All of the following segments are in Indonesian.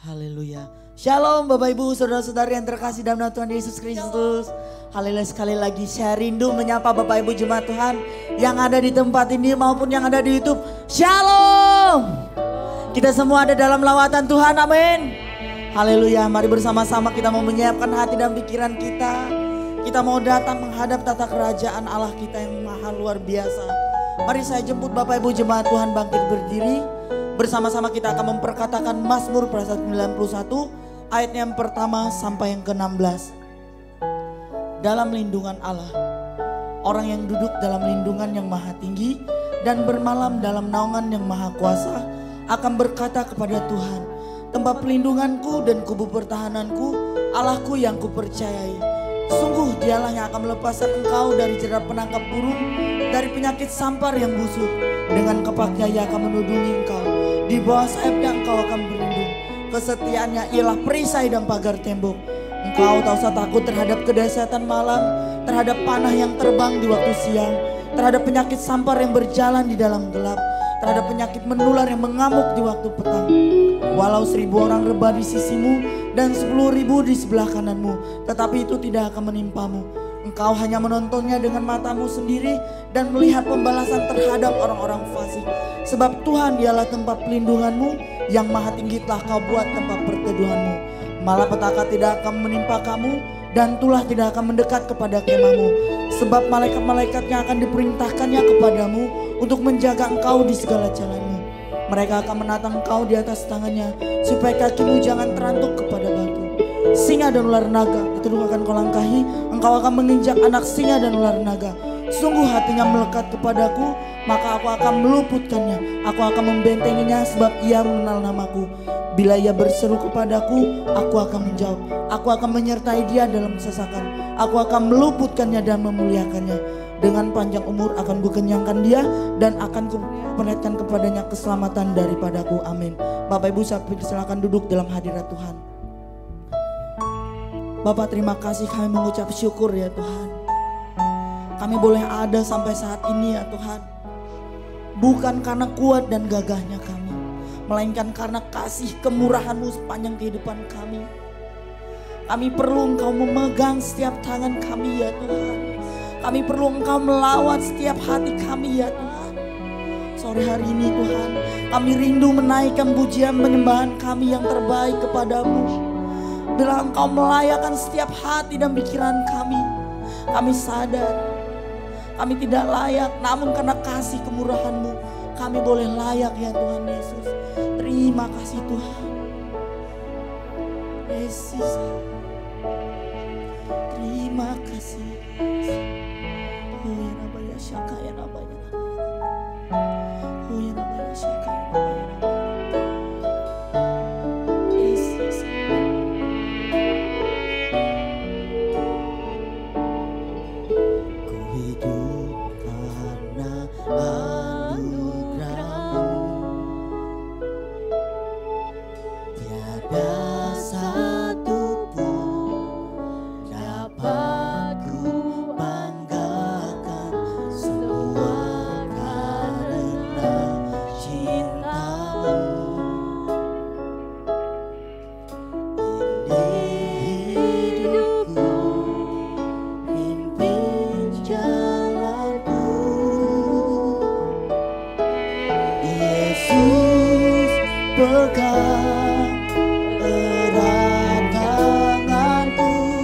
Haleluya. Shalom Bapak Ibu saudara-saudari yang terkasih dalam nama Tuhan Yesus Kristus. Haleluya, sekali lagi saya rindu menyapa Bapak Ibu jemaat Tuhan yang ada di tempat ini maupun yang ada di YouTube. Shalom. Kita semua ada dalam lawatan Tuhan, amin. Haleluya, mari bersama-sama kita mau menyiapkan hati dan pikiran kita. Kita mau datang menghadap tata kerajaan Allah kita yang maha luar biasa. Mari saya jemput Bapak Ibu jemaat Tuhan bangkit berdiri. Bersama-sama kita akan memperkatakan Mazmur pasal 91 ayat yang pertama sampai yang ke-16. Dalam lindungan Allah, orang yang duduk dalam lindungan yang maha tinggi dan bermalam dalam naungan yang maha kuasa akan berkata kepada Tuhan, tempat pelindunganku dan kubu pertahananku, Allahku yang kupercayai. Sungguh dialah yang akan melepaskan engkau dari jerat penangkap burung, dari penyakit sampar yang busuk. Dengan kepaknya ia akan menudungi engkau. Di bawah sayapnya engkau akan berlindung. Kesetiaannya ialah perisai dan pagar tembok. Engkau tak usah takut terhadap kedahsyatan malam, terhadap panah yang terbang di waktu siang, terhadap penyakit sampar yang berjalan di dalam gelap, terhadap penyakit menular yang mengamuk di waktu petang. Walau 1000 orang rebah di sisimu dan 10.000 di sebelah kananmu, tetapi itu tidak akan menimpamu. Engkau hanya menontonnya dengan matamu sendiri dan melihat pembalasan terhadap orang-orang fasik. Sebab Tuhan dialah tempat pelindunganmu, yang maha tinggi telah kau buat tempat perteduhanmu. Malapetaka tidak akan menimpa kamu dan tulah tidak akan mendekat kepada kemahmu. Sebab malaikat-malaikatnya akan diperintahkannya kepadamu untuk menjaga engkau di segala jalanmu. Mereka akan menatang engkau di atas tangannya supaya kakimu jangan terantuk kepada batu. Singa dan ular naga itu akan kau langkahi, engkau akan menginjak anak singa dan ular naga. Sungguh hatinya melekat kepadaku, maka aku akan meluputkannya. Aku akan membentenginya sebab ia mengenal namaku. Bila ia berseru kepadaku, aku akan menjawab. Aku akan menyertai dia dalam kesesakan. Aku akan meluputkannya dan memuliakannya. Dengan panjang umur akan kukenyangkan dia dan akan kuperlihatkan kepadanya keselamatan daripadaku. Amin. Bapak Ibu silakan duduk dalam hadirat Tuhan. Bapak, terima kasih, kami mengucap syukur ya Tuhan. Kami boleh ada sampai saat ini ya Tuhan. Bukan karena kuat dan gagahnya kami, melainkan karena kasih kemurahan-Mu sepanjang kehidupan kami. Kami perlu Engkau memegang setiap tangan kami ya Tuhan. Kami perlu Engkau melawat setiap hati kami ya Tuhan. Sore hari ini Tuhan, kami rindu menaikkan pujian penyembahan kami yang terbaik kepadamu. Bila Engkau melayakkan setiap hati dan pikiran kami, kami sadar kami tidak layak, namun karena kasih kemurahan-Mu kami boleh layak ya Tuhan Yesus. Terima kasih Tuhan Yesus. Terima kasih. Oh ya nabaya syaka ya nabaya. Oh ya nabaya syaka ya nabaya. Yesus. Ku hidup karena anugerah pegang erat tanganku,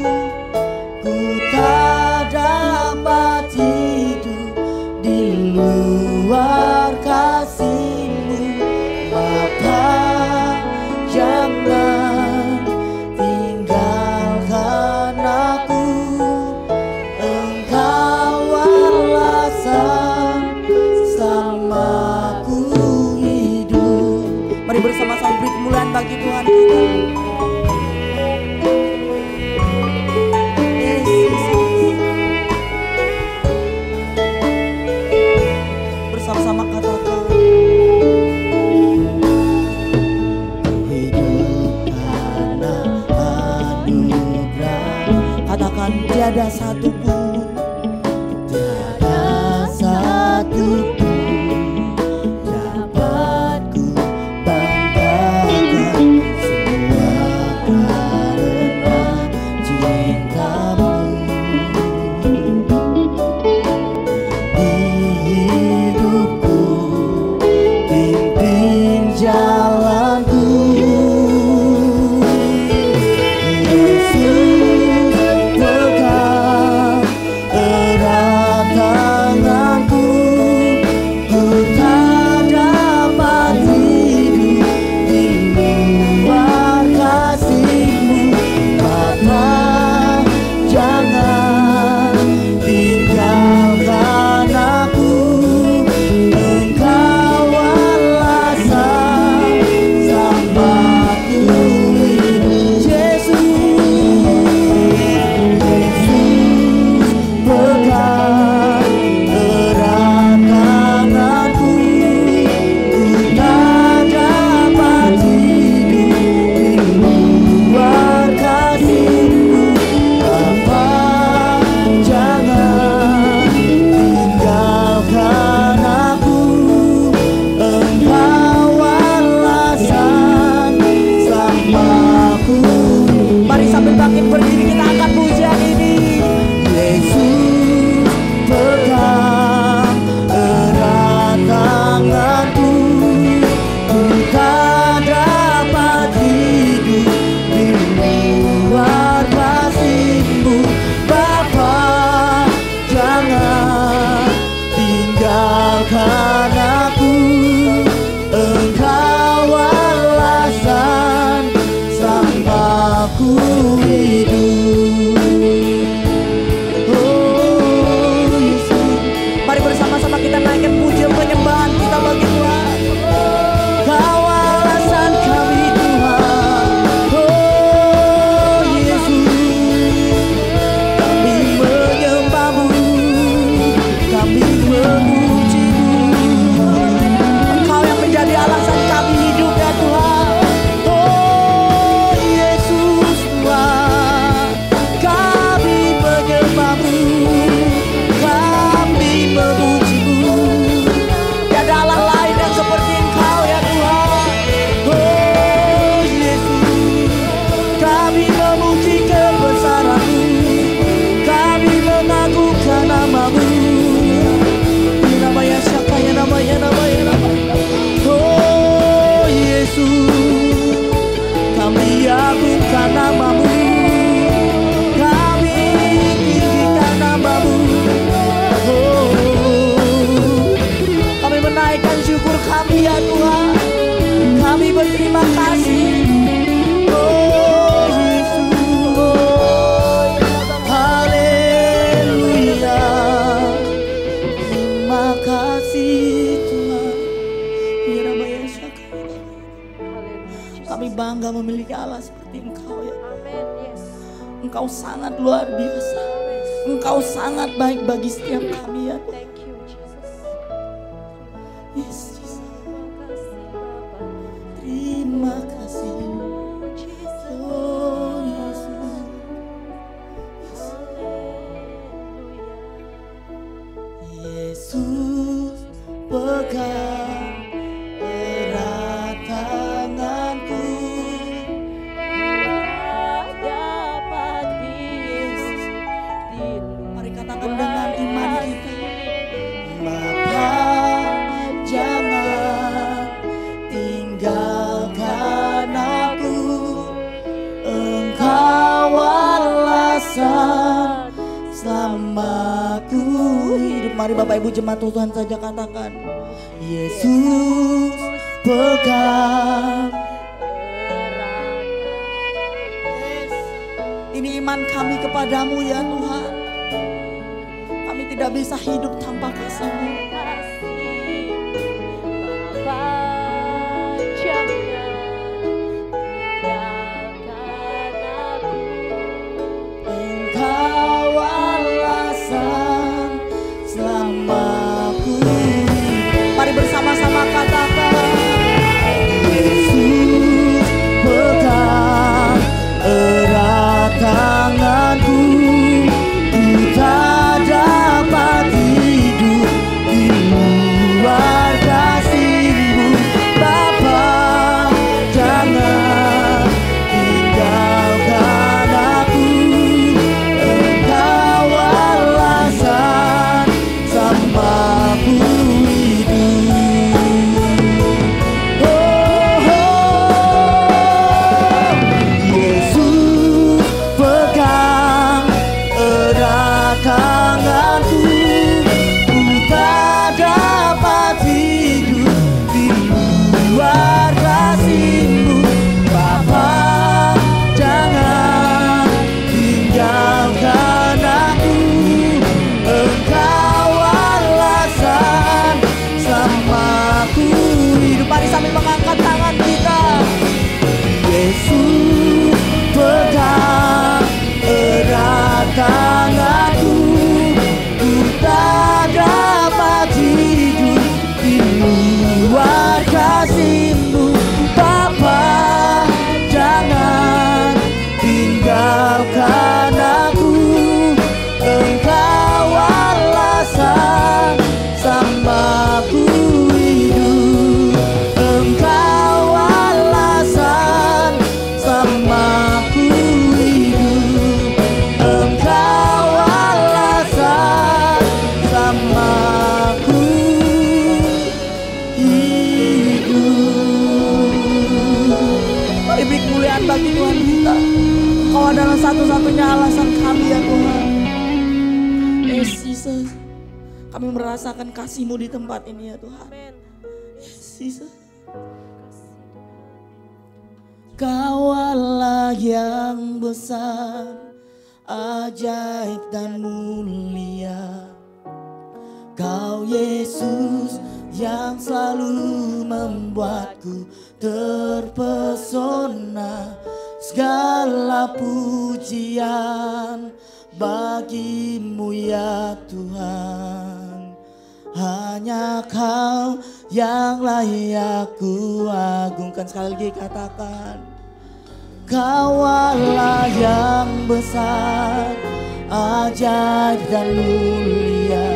ku tak dapat hidup di luar kasih-Mu. Bapa, jangan tinggalkan aku, Engkau alasan selamaku hidup. Mari bersama-sama beri kemuliaan bagi Tuhan kita. Yesus, bersama-sama katakan, hidup karena anugerah. Katakan, tiada satu pun, tiada satu pun dapat ku banggakan, semua karena cinta-Mu. Di hidupku, pimpin jalanku, Yesus, pegang erat tanganku, ku tak dapat hidup di luar kasih-Mu. Bapa, jangan tinggalkan aku, Engkau alasan selamaku hidup. Yesus, pegang erat tanganku, ku tak dapat hidup di luar kasih-Mu. Bapa, jangan tinggalkan aku, Engkau alasan selamaku. Mari sambil bangkit berdiri kita angkat pujian ini. Yesus, pegang erat tanganku, ku tak dapat hidup di luar kasih-Mu. Bapa, jangan tinggalkan aku, Engkau alasan selamaku hidup. Oh Yesus, mari bersama-sama kita naikkan pujian penyembahan kita bagi Tuhan. Kau alasan kami Tuhan. Oh Yesus, kami menyembah-Mu, kami memuji-Mu. Engkau yang menjadi alasan kami hidup ya Tuhan. Oh Yesus Tuhan, kami menyembah-Mu, kami memuji-Mu. Tiada Allah lain yang seperti Engkau ya Tuhan. Oh Yesus, kami memuji kebesaran-Mu, kami mengagungkan nama-Mu. Namanya siapa ya, namanya. Oh Yesus, kami agungkan nama-Mu, kami tinggikan nama-Mu. Oh, kami menaikkan syukur kami ya Tuhan, kami berterima kasih. Oh Yesus, haleluya. Terima kasih Tuhan. Kami bangga memiliki Allah seperti Engkau ya. Engkau sangat luar biasa. Engkau sangat baik bagi setiap kami ya Tuhan. Yes, Jesus. Terima kasih. Oh Yesus. Yesus, pegang erat tanganku, dapat hidup di luar. Mari katakan dengan iman kita. Bapa, jangan tinggalkan Mari Bapak Ibu jemaat Tuhan saja katakan, Yesus pegang. Ini iman kami kepadamu ya Tuhan. Kami tidak bisa hidup tanpa kasih-Mu. Mari bersama-sama katakan, Yesus pegang erat tanganku, ku tak dapat hidup di luar kasih-Mu. Bapa, jangan tinggalkan aku, Engkau alasan samaku. Tanganku, ku tak dapat hidup di luar kasih-Mu. Bapa, jangan tinggalkan aku, Engkau alasan samaku hidup, Engkau alasan samaku hidup, Engkau alasan samaku hidup. Mari beri kemuliaan bagi Tuhan kita. Engkau adalah satu-satunya alasan kami ya Tuhan. Yes Jesus, kami merasakan kasih-Mu di tempat ini ya Tuhan. Yes Jesus, Kau Allah yang besar, ajaib dan mulia. Kau Yesus yang selalu membuatku terpesona. Segala pujian bagi-Mu ya Tuhan. Hanya Kau yang layak ku agungkan. Sekali lagi katakan, Kau Allah yang besar, ajaib dan mulia.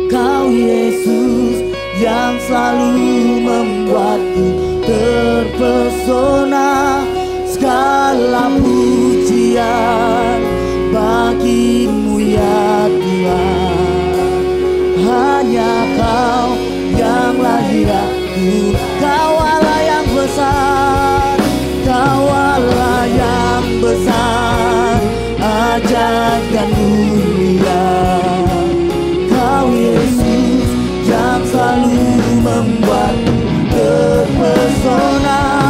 Kau Yesus yang selalu membuatku terpesona. Segala pujian bagi-Mu ya Tuhan. Hanya Kau yang layak ku. Kau Allah yang besar, Kau Allah yang besar, ajaib dan mulia. Kau Yesus yang selalu membuatku terpesona.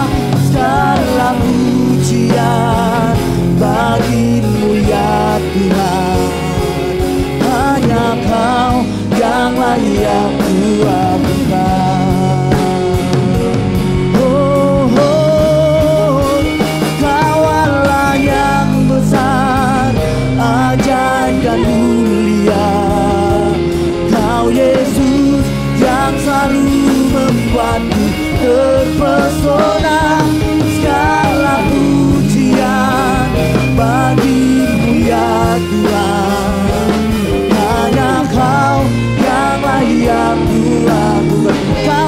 Segala pujian bagi-Mu ya Tuhan. Hanya Kau yang layak ku agungkan. Ajaib dan mulia. Kau Yesus yang selalu membuatku terpesona. Segala pujian bagi-Mu ya Tuhan. Hanya Kau yang layak ku agungkan. Kau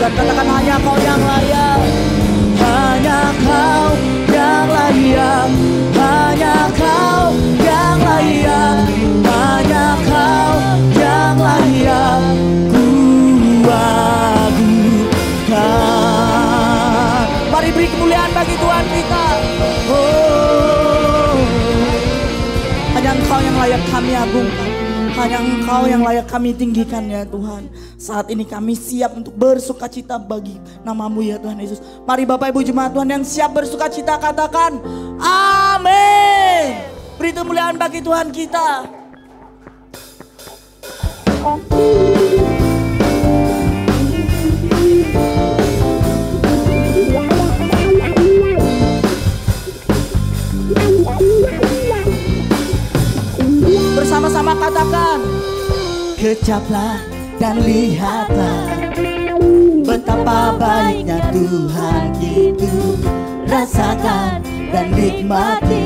Tuhan. Katakan hanya Kau yang layak. Hanya Kau yang layak. Hanya Kau yang layak. Hanya Kau yang layak. Mari beri kemuliaan bagi Tuhan kita. Oh, hanya Engkau yang layak kami agungkan. Hanya Engkau yang layak kami tinggikan ya Tuhan. Saat ini kami siap untuk bersuka cita bagi nama-Mu ya Tuhan Yesus. Mari Bapak Ibu jemaat Tuhan yang siap bersuka cita katakan amin. Beri kemuliaan bagi Tuhan kita. Bersama-sama katakan, kecaplah dan lihatlah betapa baiknya Tuhan itu. Rasakan dan nikmati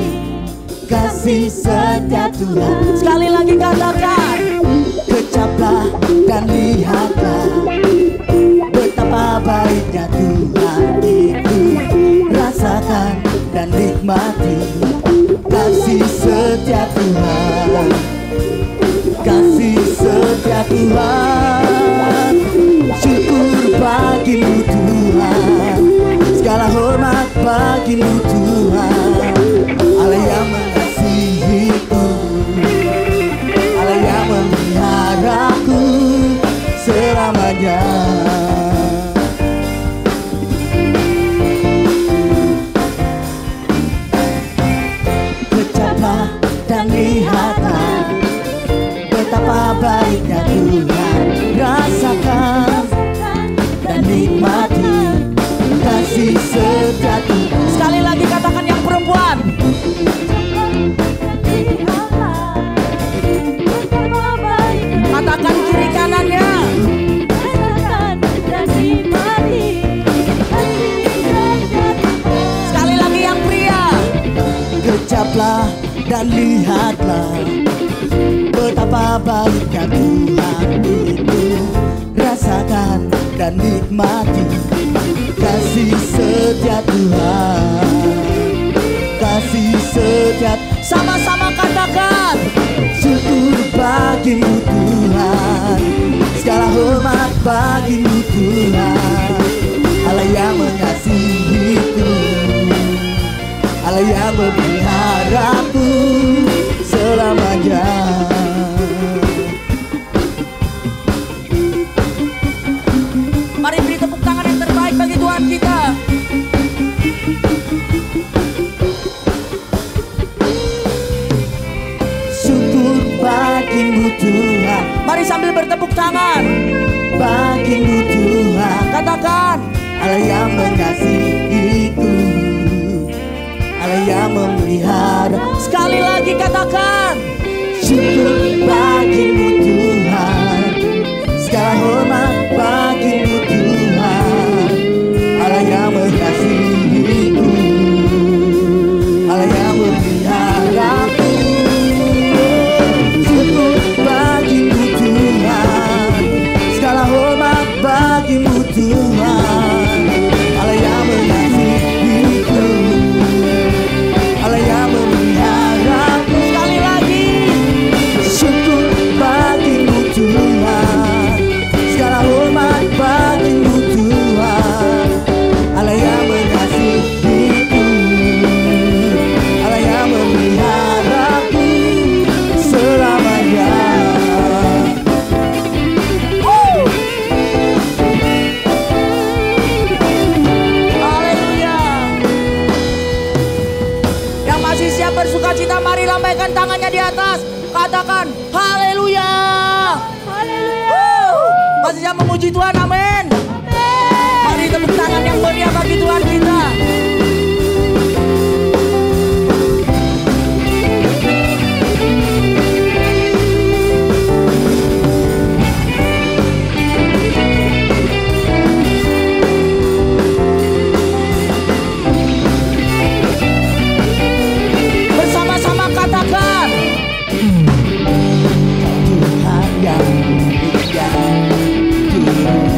kasih setia Tuhan. Sekali lagi katakan, kecaplah dan lihatlah betapa baiknya Tuhan itu. Rasakan dan nikmati kasih setia Tuhan. Kasih setia Tuhan. Syukur bagi-Mu Tuhan. Segala hormat bagi-Mu Tuhan. Allah yang mengasihiku, Allah yang memeliharaku selamanya. Kecaplah dan lihatlah betapa baiknya Tuhan. Rasakan dan nikmati kasih setia Tuhan. Sekali lagi katakan yang perempuan. Katakan kiri kanannya. Sekali lagi yang pria. Kecaplah dan lihatlah betapa baiknya Tuhan itu. Rasakan dan nikmati kasih setia Tuhan. Kasih setia. Sama-sama katakan, syukur bagi-Mu Tuhan. Segala hormat bagi-Mu Tuhan. Allah yang mengasihiku, Allah yang memeliharaku selamanya. Mari beri tepuk tangan yang terbaik bagi Tuhan kita. Syukur bagi-Mu Tuhan. Mari sambil bertepuk tangan. Bagi-Mu Tuhan. Katakan, Allah yang mengasihiku, Allah yang memelihara. Sekali lagi katakan, syukur bagi-Mu Tuhan. Segala hormat bagi-Mu Tuhan. Allah yang mengasihiku, Allah yang memeliharaku. Syukur bagi-Mu Tuhan. Segala hormat bagi-Mu Tuhan. Allah yang mengasihiku, Allah yang memeliharaku. Sekali lagi, syukur bagi-Mu Tuhan. Segala hormat bagi-Mu Tuhan. Allah yang mengasihiku, Allah yang memeliharaku selamanya. Haleluya. Yang masih siap bersuka cita, mari lambaikan tangannya di atas. Katakan haleluya. Masih siap memuji Tuhan, amin. Mari tepuk tangan yang meriah bagi Tuhan kita. Bersama-sama katakan, Tuhan yang mulia, Tuhan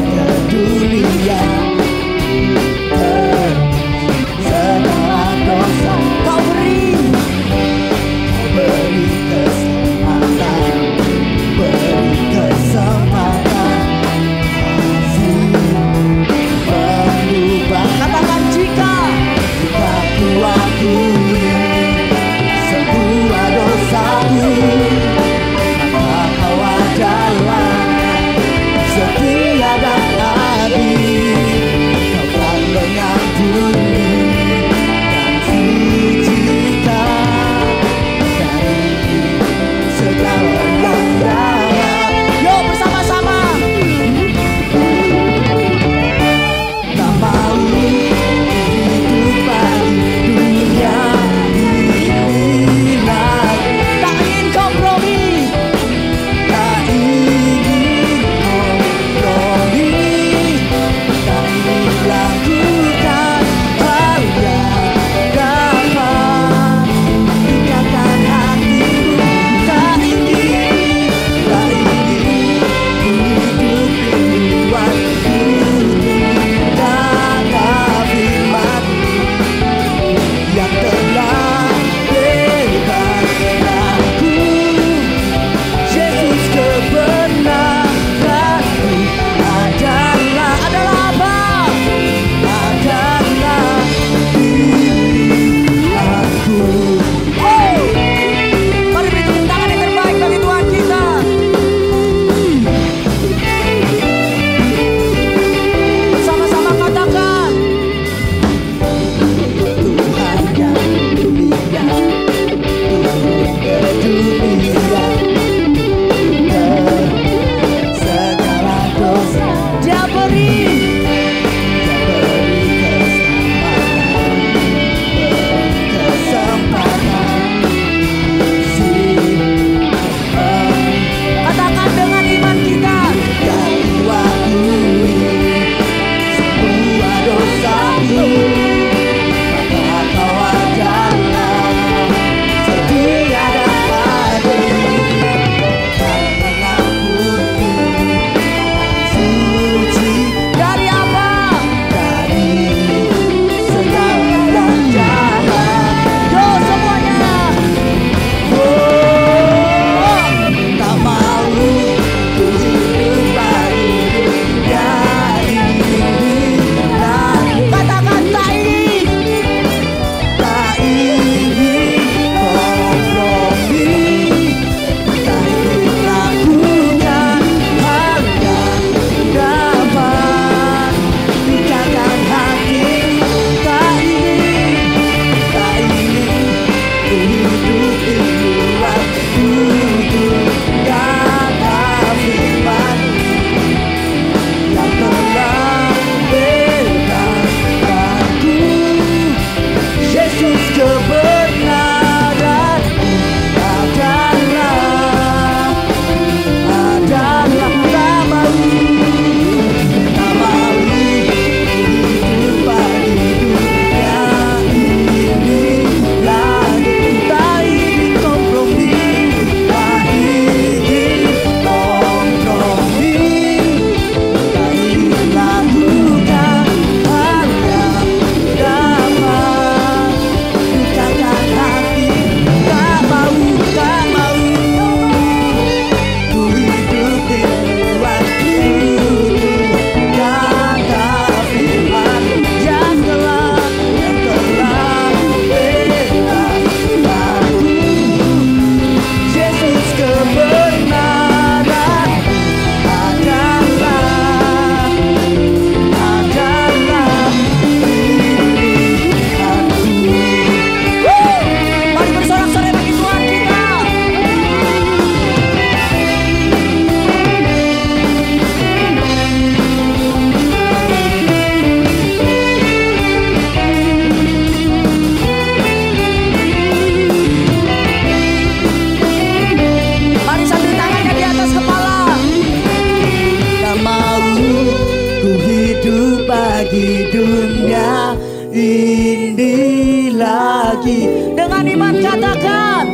di dunia ini lagi. Dengan iman katakan,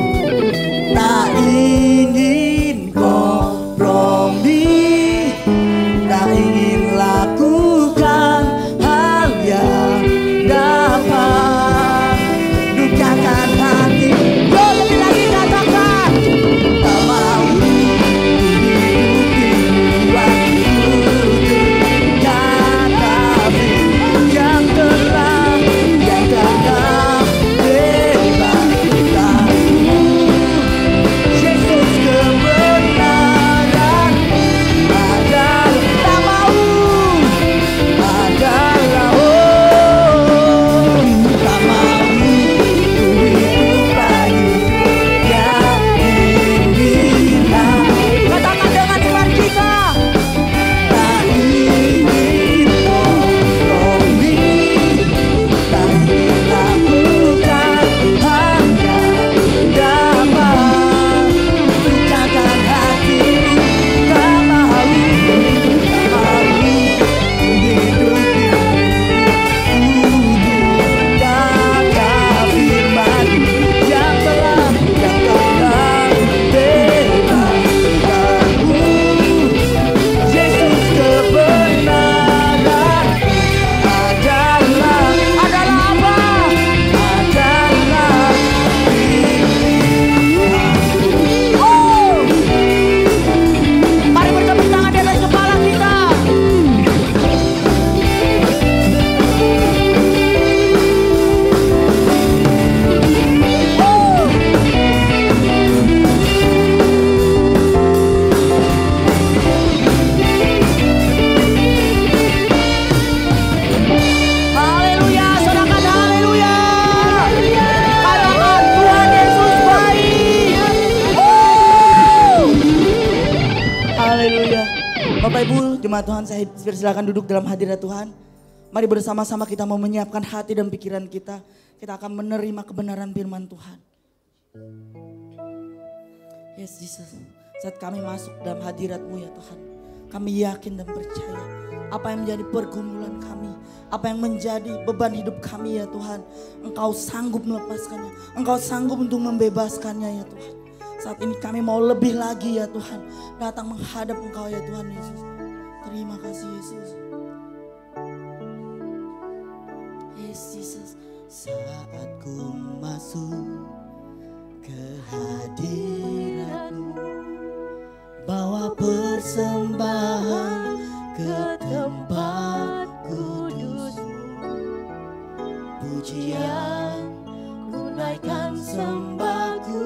tak ingin kompromi, tak ingin lakukan hal yang dapat dukakan hati. Yo, lebih lagi katakan, tak mau hidup di waktu kata-kata yang telah bebas tahu Yesus kebenaran adalah, tak mau adalah, tak mau hidup lagi yang inilah. Katakan dengan iman kita, tak ingin kompromi, tak ingin lakukan hanya dapat dukakan hati. Tak mau hidup kata firman yang telah bebas tahu Yesus kebenaran adalah apa? Adalah pilihan. Oh, mari bertepuk tangan di atas kepala kita. Haleluya, sorakan haleluya. Katakan Tuhan Yesus baik. Haleluya. Bapak Ibu, jemaat Tuhan, saya silakan duduk dalam hadirat Tuhan. Mari bersama-sama kita mau menyiapkan hati dan pikiran kita. Kita akan menerima kebenaran firman Tuhan. Yes Jesus, saat kami masuk dalam hadirat-Mu ya Tuhan, kami yakin dan percaya apa yang menjadi pergumulan kami, apa yang menjadi beban hidup kami ya Tuhan, Engkau sanggup melepaskannya, Engkau sanggup untuk membebaskannya ya Tuhan. Saat ini kami mau lebih lagi ya Tuhan, datang menghadap Engkau ya Tuhan Yesus. Terima kasih Yesus. Yes Jesus, saat ku masuk ke hadirat-Mu, bawa persembahan ke tempat kudus-Mu, pujian ku naikkan, sembahku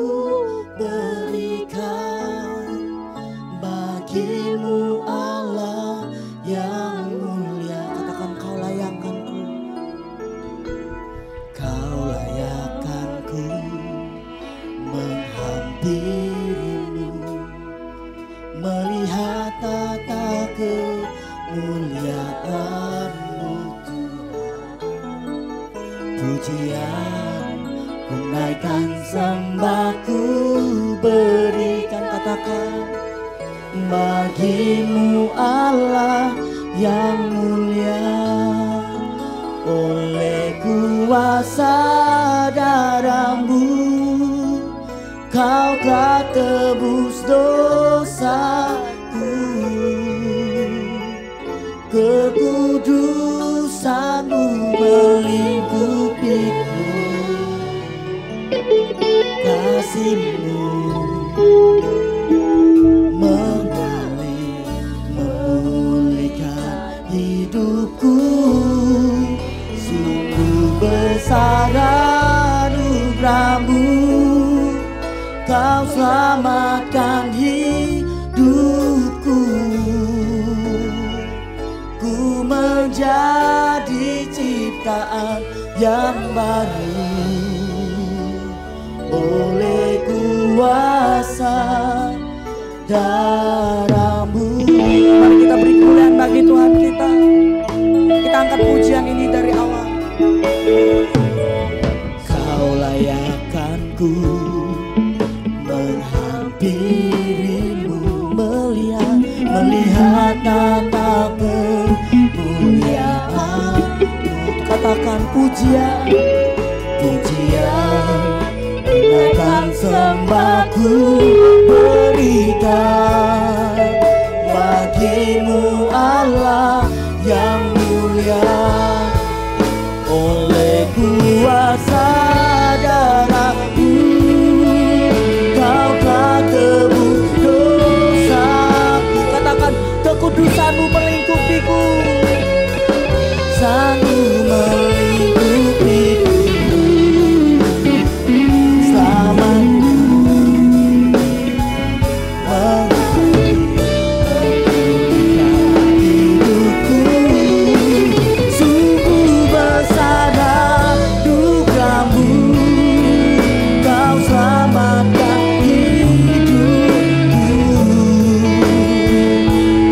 berikan bagi-Mu Allah yang mulia. Katakan, Kau layakkanku, Kau layakkanku menghampiri-Mu, melihat tata kemuliaan-Mu Tuhan. Pujian ku naikkan, sembahku berikan. Katakan, bagi-Mu Allah yang mulia, oleh kuasa darah-Mu Kau telah tebus dosaku, kekudusan-Mu melingkupiku, kasih-Mu mengalir memulihkan hidupku. Sungguh besar anugerah-Mu, Kau selamatkan hidupku. Ku menjadi ciptaan yang baru oleh kuasa darah-Mu. Mari kita beri kemuliaan bagi Tuhan kita. Kita angkat pujian ini dari awal. Kau layakkanku menghampiri-Mu, melihat tata kemuliaan katakan pujian, pujian, naikkan sembahku berikan bagimu Allah yang mulia. Oleh kuasa darah-Mu Kau telah tebus dosaku. Katakan kekudusan-Mu melingkupiku, sanggup melingkupiku. Selamatku hidupku, sungguh besar anugerah-Mu. Kau selamatkan hidupku.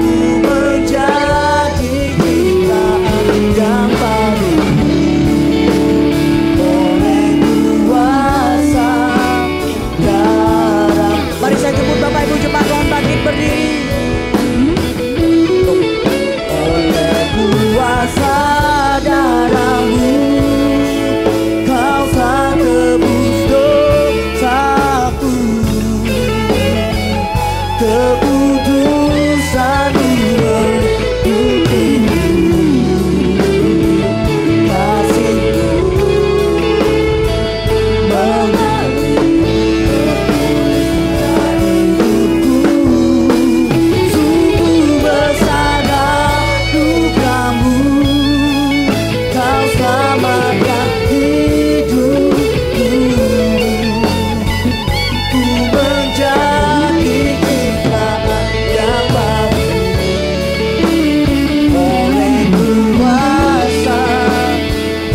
Ku menjadi ciptaan yang baru oleh kuasa darah. Mari saya jemput Bapak Ibu jemaat Tuhan bangkit berdiri. Oleh kuasa darah-Mu Kau telah tebus dosaku. Kekudusan-Mu melingkupiku. Kasih-Mu mengalir hidupku. Sungguh besar anugerah-Mu. Kau selamatkan hidupku. Ku menjadi ciptaan yang baru oleh kuasa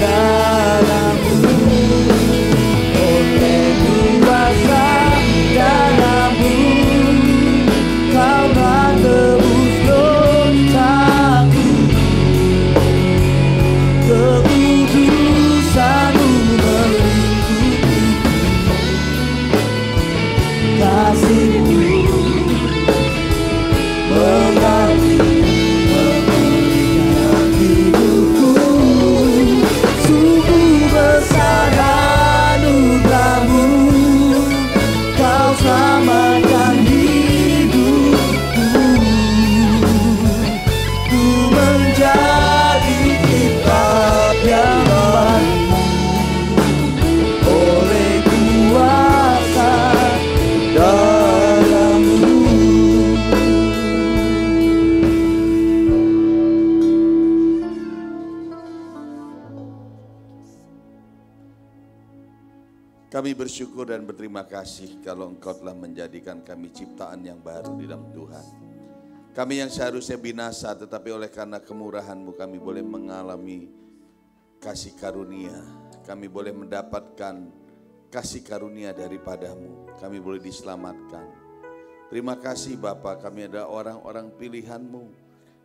darah-Mu. Oleh kuasa darah-Mu Kau telah tebus dosaku. Kekudusan-Mu melingkupi. Kasih-Mu mengalir memulihkan hidupku. Sungguh besar anugerah-Mu. Kau selamatkan hidupku. Ku menjadi ciptaan yang baru oleh kuasa darah-Mu. Kami bersyukur dan berterima kasih kalau Engkau telah menjadikan kami ciptaan yang baru di dalam Tuhan. Kami yang seharusnya binasa, tetapi oleh karena kemurahan-Mu kami boleh mengalami kasih karunia. Kami boleh mendapatkan kasih karunia daripada-Mu. Kami boleh diselamatkan. Terima kasih Bapa, kami adalah orang-orang pilihan-Mu.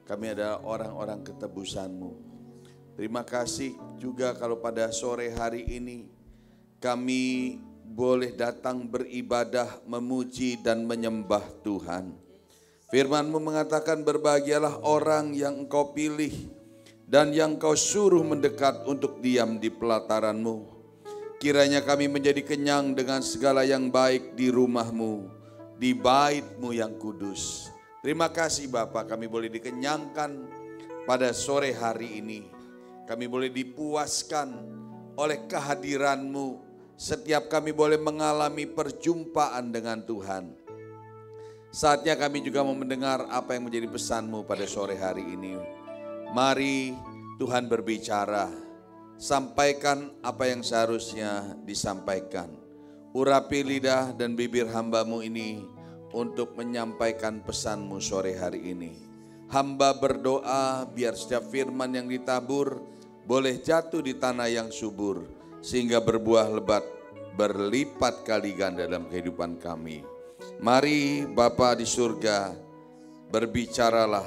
Kami adalah orang-orang ketebusan-Mu. Terima kasih juga kalau pada sore hari ini kami boleh datang beribadah, memuji dan menyembah Tuhan. Firman-Mu mengatakan berbahagialah orang yang Engkau pilih dan yang Kau suruh mendekat untuk diam di pelataran-Mu. Kiranya kami menjadi kenyang dengan segala yang baik di rumah-Mu, di bait-Mu yang kudus. Terima kasih Bapa, kami boleh dikenyangkan pada sore hari ini. Kami boleh dipuaskan oleh kehadiran-Mu. Setiap kami boleh mengalami perjumpaan dengan Tuhan. Saatnya kami juga mau mendengar apa yang menjadi pesan-Mu pada sore hari ini. Mari Tuhan berbicara. Sampaikan apa yang seharusnya disampaikan. Urapi lidah dan bibir hamba-Mu ini untuk menyampaikan pesan-Mu sore hari ini. Hamba berdoa biar setiap firman yang ditabur boleh jatuh di tanah yang subur, sehingga berbuah lebat berlipat kali ganda dalam kehidupan kami. Mari Bapa di surga, berbicaralah.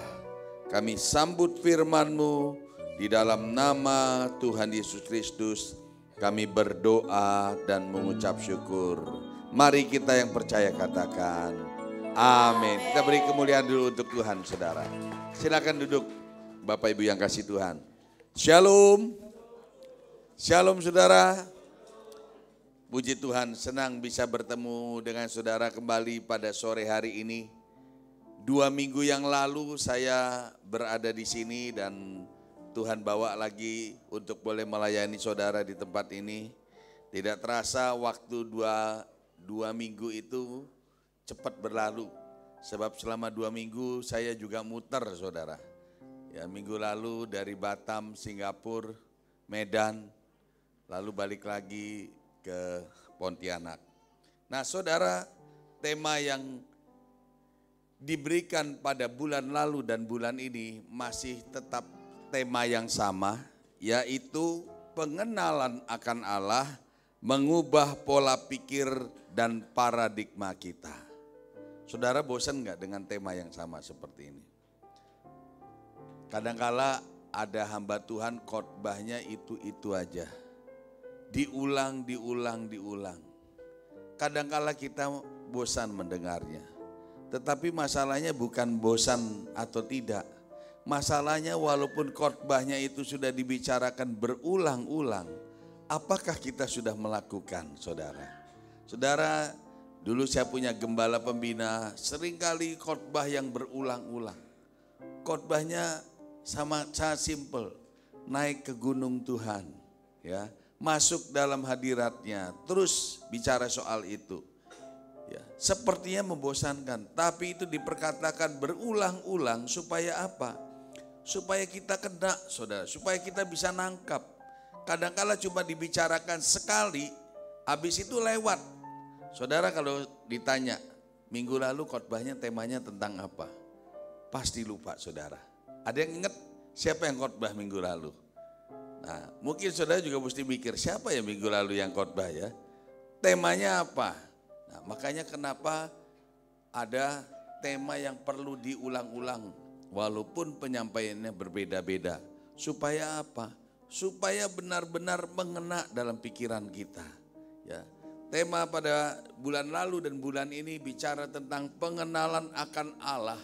Kami sambut firman-Mu di dalam nama Tuhan Yesus Kristus. Kami berdoa dan mengucap syukur. Mari kita yang percaya katakan amin. Kita beri kemuliaan dulu untuk Tuhan saudara. Silakan duduk Bapak Ibu yang kasih Tuhan. Shalom. Shalom saudara. Puji Tuhan, senang bisa bertemu dengan saudara kembali pada sore hari ini. 2 minggu yang lalu saya berada di sini dan Tuhan bawa lagi untuk boleh melayani saudara di tempat ini. Tidak terasa waktu dua minggu itu cepat berlalu. Sebab selama 2 minggu saya juga muter saudara. Ya, minggu lalu dari Batam, Singapura, Medan, lalu balik lagi ke Pontianak. Nah saudara, tema yang diberikan pada bulan lalu dan bulan ini masih tetap tema yang sama, yaitu pengenalan akan Allah, mengubah pola pikir dan paradigma kita. Saudara bosan gak dengan tema yang sama seperti ini? Kadangkala ada hamba Tuhan khotbahnya itu aja. Diulang. Kadangkala kita bosan mendengarnya. Tetapi masalahnya bukan bosan atau tidak. Masalahnya walaupun khotbahnya itu sudah dibicarakan berulang-ulang, apakah kita sudah melakukan, saudara? Saudara, dulu saya punya gembala pembina, seringkali khotbah yang berulang-ulang. Khotbahnya sangat simple, naik ke gunung Tuhan, ya. Masuk dalam hadiratnya, terus bicara soal itu. Ya, sepertinya membosankan, tapi itu diperkatakan berulang-ulang supaya apa? Supaya kita kena, saudara, supaya kita bisa nangkap. Kadangkala cuma dibicarakan sekali, habis itu lewat. Saudara kalau ditanya, minggu lalu khotbahnya temanya tentang apa? Pasti lupa saudara. Ada yang ingat siapa yang khotbah minggu lalu? Nah, mungkin saudara juga mesti mikir, siapa ya minggu lalu yang khotbah ya? Temanya apa? Nah, makanya kenapa ada tema yang perlu diulang-ulang walaupun penyampaiannya berbeda-beda. Supaya apa? Supaya benar-benar mengena dalam pikiran kita. Ya. Tema pada bulan lalu dan bulan ini bicara tentang pengenalan akan Allah.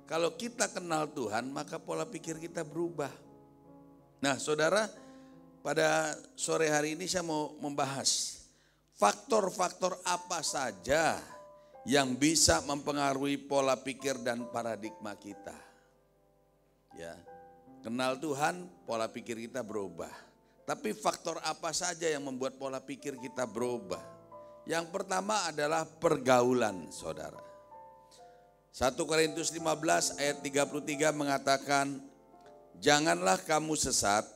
Kalau kita kenal Tuhan, maka pola pikir kita berubah. Nah, saudara, pada sore hari ini saya mau membahas faktor-faktor apa saja yang bisa mempengaruhi pola pikir dan paradigma kita. Ya, kenal Tuhan, pola pikir kita berubah. Tapi faktor apa saja yang membuat pola pikir kita berubah? Yang pertama adalah pergaulan, saudara. 1 Korintus 15 ayat 33 mengatakan, janganlah kamu sesat,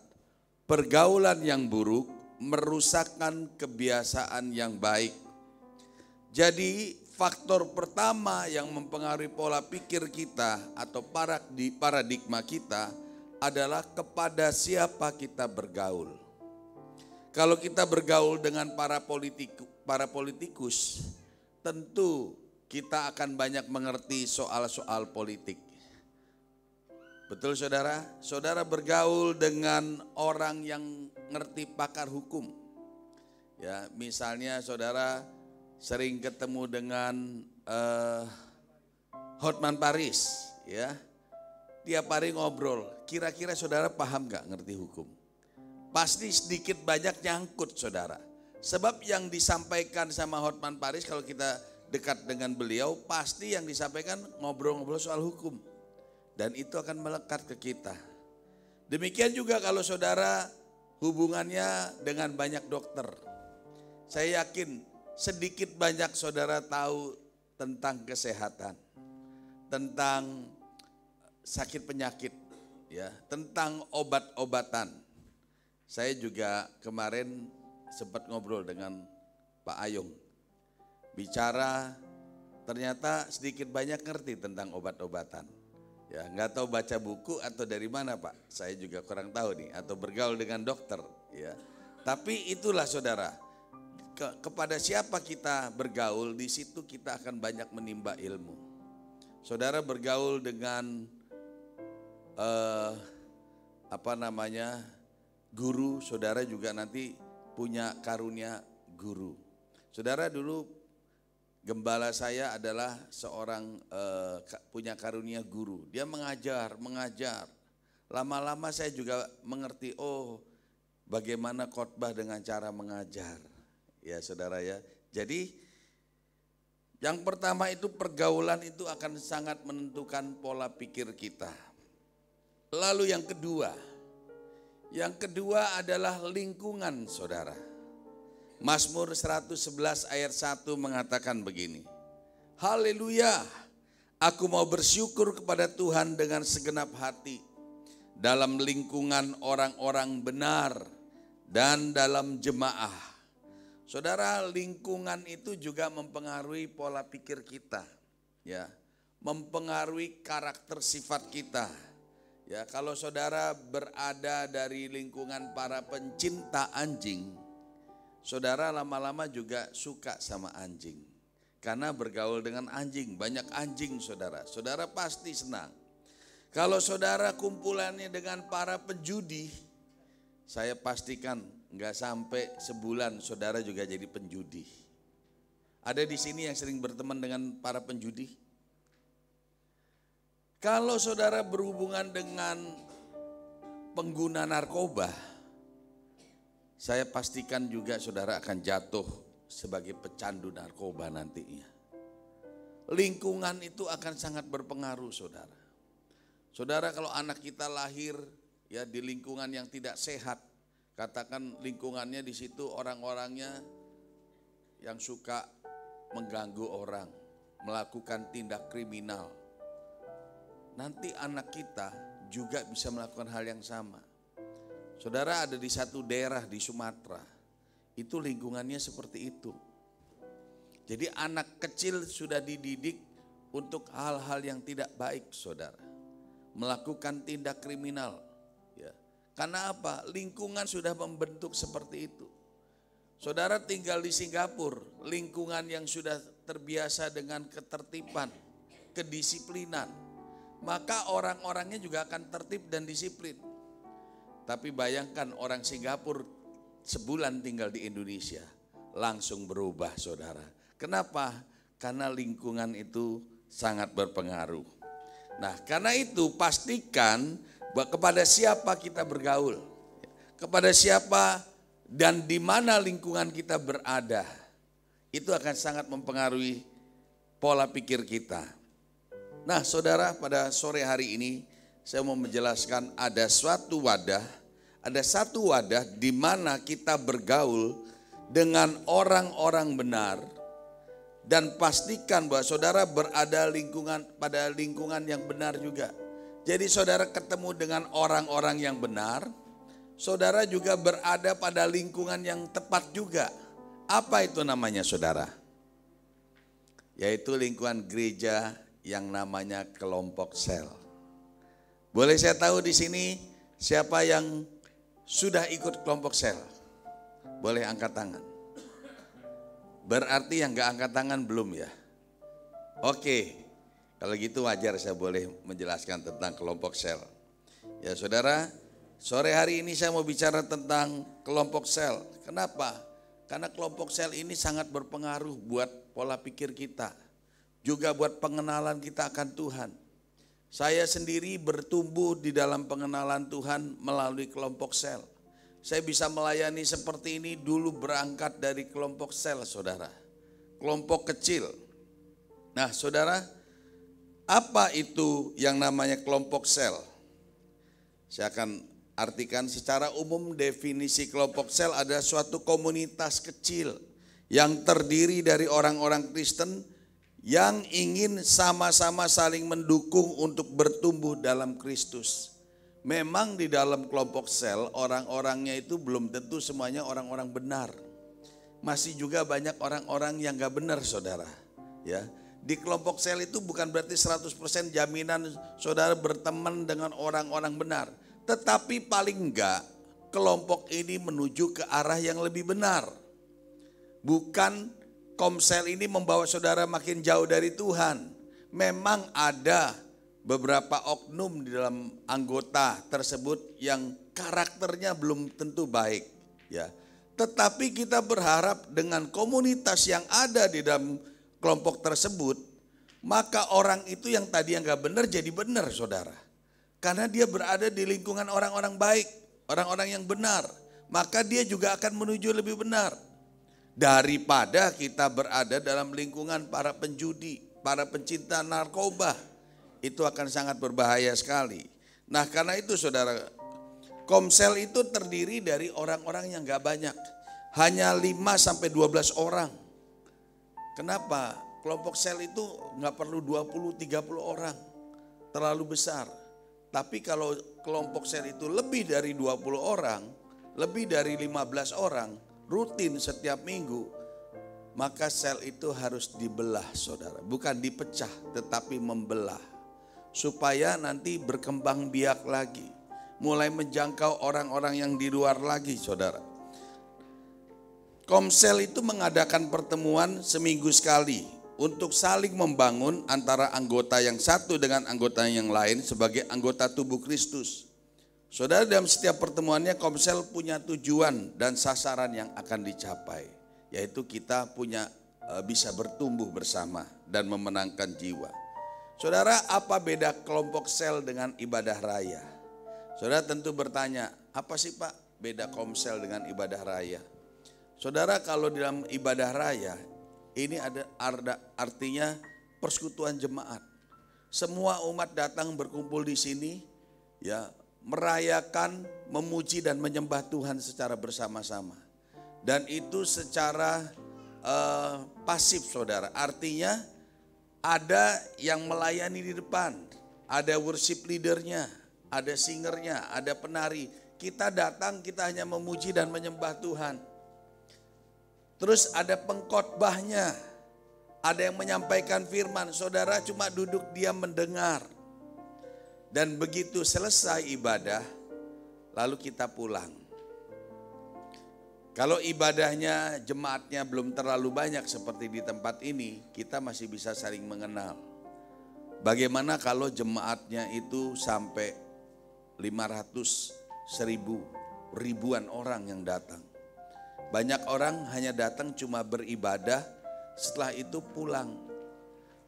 pergaulan yang buruk merusakkan kebiasaan yang baik. Jadi faktor pertama yang mempengaruhi pola pikir kita atau paradigma kita adalah kepada siapa kita bergaul. Kalau kita bergaul dengan para politikus, tentu kita akan banyak mengerti soal-soal politik. Betul saudara? Saudara bergaul dengan orang yang ngerti pakar hukum. Ya, misalnya saudara sering ketemu dengan Hotman Paris, ya. Tiap hari ngobrol, kira-kira saudara paham gak ngerti hukum? Pasti sedikit banyak nyangkut saudara. Sebab yang disampaikan sama Hotman Paris kalau kita dekat dengan beliau, pasti yang disampaikan ngobrol-ngobrol soal hukum. Dan itu akan melekat ke kita. Demikian juga kalau saudara hubungannya dengan banyak dokter. Saya yakin sedikit banyak saudara tahu tentang kesehatan. Tentang sakit penyakit, ya, tentang obat-obatan. Saya juga kemarin sempat ngobrol dengan Pak Ayung. Bicara ternyata sedikit banyak ngerti tentang obat-obatan. Ya, nggak tahu baca buku atau dari mana Pak, saya juga kurang tahu nih, atau bergaul dengan dokter, ya. Tapi itulah saudara, kepada siapa kita bergaul, di situ kita akan banyak menimba ilmu. Saudara bergaul dengan guru, saudara juga nanti punya karunia guru. Saudara dulu gembala saya adalah seorang punya karunia guru. Dia mengajar. Lama-lama saya juga mengerti, oh bagaimana khotbah dengan cara mengajar. Ya saudara ya. Jadi yang pertama itu pergaulan itu akan sangat menentukan pola pikir kita. Lalu yang kedua adalah lingkungan saudara. Mazmur 111 ayat 1 mengatakan begini. Haleluya, aku mau bersyukur kepada Tuhan dengan segenap hati. Dalam lingkungan orang-orang benar dan dalam jemaah. Saudara, lingkungan itu juga mempengaruhi pola pikir kita. Ya, mempengaruhi karakter sifat kita. Ya, kalau saudara berada dari lingkungan para pencinta anjing, saudara lama-lama juga suka sama anjing. Karena bergaul dengan anjing, banyak anjing saudara. Saudara pasti senang. Kalau saudara kumpulannya dengan para penjudi, saya pastikan nggak sampai sebulan saudara juga jadi penjudi. Ada di sini yang sering berteman dengan para penjudi? Kalau saudara berhubungan dengan pengguna narkoba, saya pastikan juga saudara akan jatuh sebagai pecandu narkoba nantinya. Lingkungan itu akan sangat berpengaruh saudara. Saudara, kalau anak kita lahir ya di lingkungan yang tidak sehat, katakan lingkungannya di situ orang-orangnya yang suka mengganggu orang, melakukan tindak kriminal. Nanti anak kita juga bisa melakukan hal yang sama. Saudara, ada di satu daerah di Sumatera, itu lingkungannya seperti itu. Jadi anak kecil sudah dididik untuk hal-hal yang tidak baik saudara. Melakukan tindak kriminal. Ya. Karena apa? Lingkungan sudah membentuk seperti itu. Saudara tinggal di Singapura, lingkungan yang sudah terbiasa dengan ketertiban, kedisiplinan. Maka orang-orangnya juga akan tertib dan disiplin. Tapi bayangkan orang Singapura sebulan tinggal di Indonesia, langsung berubah saudara. Kenapa? Karena lingkungan itu sangat berpengaruh. Nah, karena itu pastikan bahwa kepada siapa kita bergaul, kepada siapa dan di mana lingkungan kita berada, itu akan sangat mempengaruhi pola pikir kita. Nah, saudara, pada sore hari ini saya mau menjelaskan ada satu wadah di mana kita bergaul dengan orang-orang benar. Dan pastikan bahwa saudara berada pada lingkungan yang benar juga. Jadi saudara ketemu dengan orang-orang yang benar, saudara juga berada pada lingkungan yang tepat juga. Apa itu namanya saudara? Yaitu lingkungan gereja yang namanya kelompok sel. Boleh saya tahu di sini siapa yang sudah ikut kelompok sel? Boleh angkat tangan. Berarti yang gak angkat tangan belum ya? Oke, kalau gitu wajar saya boleh menjelaskan tentang kelompok sel. Ya saudara, sore hari ini saya mau bicara tentang kelompok sel. Kenapa? Karena kelompok sel ini sangat berpengaruh buat pola pikir kita. Juga buat pengenalan kita akan Tuhan. Saya sendiri bertumbuh di dalam pengenalan Tuhan melalui kelompok sel. Saya bisa melayani seperti ini dulu berangkat dari kelompok sel saudara. Kelompok kecil. Nah saudara, apa itu yang namanya kelompok sel? Saya akan artikan secara umum definisi kelompok sel adalah suatu komunitas kecil yang terdiri dari orang-orang Kristen yang ingin sama-sama saling mendukung untuk bertumbuh dalam Kristus. Memang di dalam kelompok sel orang-orangnya itu belum tentu semuanya orang-orang benar. Masih juga banyak orang-orang yang gak benar saudara. Ya, di kelompok sel itu bukan berarti 100% jaminan saudara berteman dengan orang-orang benar. Tetapi paling enggak kelompok ini menuju ke arah yang lebih benar. Bukan komsel ini membawa saudara makin jauh dari Tuhan. Memang ada beberapa oknum di dalam anggota tersebut yang karakternya belum tentu baik, ya. Tetapi kita berharap dengan komunitas yang ada di dalam kelompok tersebut, maka orang itu yang tadi yang gak benar jadi benar saudara. Karena dia berada di lingkungan orang-orang baik, orang-orang yang benar. maka dia juga akan menuju lebih benar. Daripada kita berada dalam lingkungan para penjudi, para pencinta narkoba. Itu akan sangat berbahaya sekali. Nah karena itu saudara, Komsel itu terdiri dari orang-orang yang gak banyak. Hanya 5-12 orang. Kenapa? Kelompok sel itu gak perlu 20-30 orang. Terlalu besar. Tapi kalau kelompok sel itu lebih dari 20 orang, lebih dari 15 orang, rutin setiap minggu, maka sel itu harus dibelah saudara. Bukan dipecah tetapi membelah. Supaya nanti berkembang biak lagi. Mulai menjangkau orang-orang yang di luar lagi saudara. Komsel itu mengadakan pertemuan seminggu sekali untuk saling membangun antara anggota yang satu dengan anggota yang lain sebagai anggota tubuh Kristus. Saudara, dalam setiap pertemuannya Komsel punya tujuan dan sasaran yang akan dicapai. Yaitu kita bisa bertumbuh bersama dan memenangkan jiwa. Saudara, apa beda kelompok sel dengan ibadah raya? Saudara tentu bertanya, apa sih Pak beda Komsel dengan ibadah raya? Saudara, kalau dalam ibadah raya ini ada artinya persekutuan jemaat. Semua umat datang berkumpul di sini ya, merayakan, memuji dan menyembah Tuhan secara bersama-sama. Dan itu secara pasif saudara. Artinya ada yang melayani di depan, ada worship leadernya, ada singernya, ada penari. Kita datang, kita hanya memuji dan menyembah Tuhan. Terus ada pengkhotbahnya, ada yang menyampaikan firman, saudara cuma duduk diam mendengar. Dan begitu selesai ibadah, lalu kita pulang. Kalau ibadahnya, jemaatnya belum terlalu banyak seperti di tempat ini, kita masih bisa saling mengenal. Bagaimana kalau jemaatnya itu sampai 500, 1000, ribuan orang yang datang. Banyak orang hanya datang cuma beribadah, setelah itu pulang.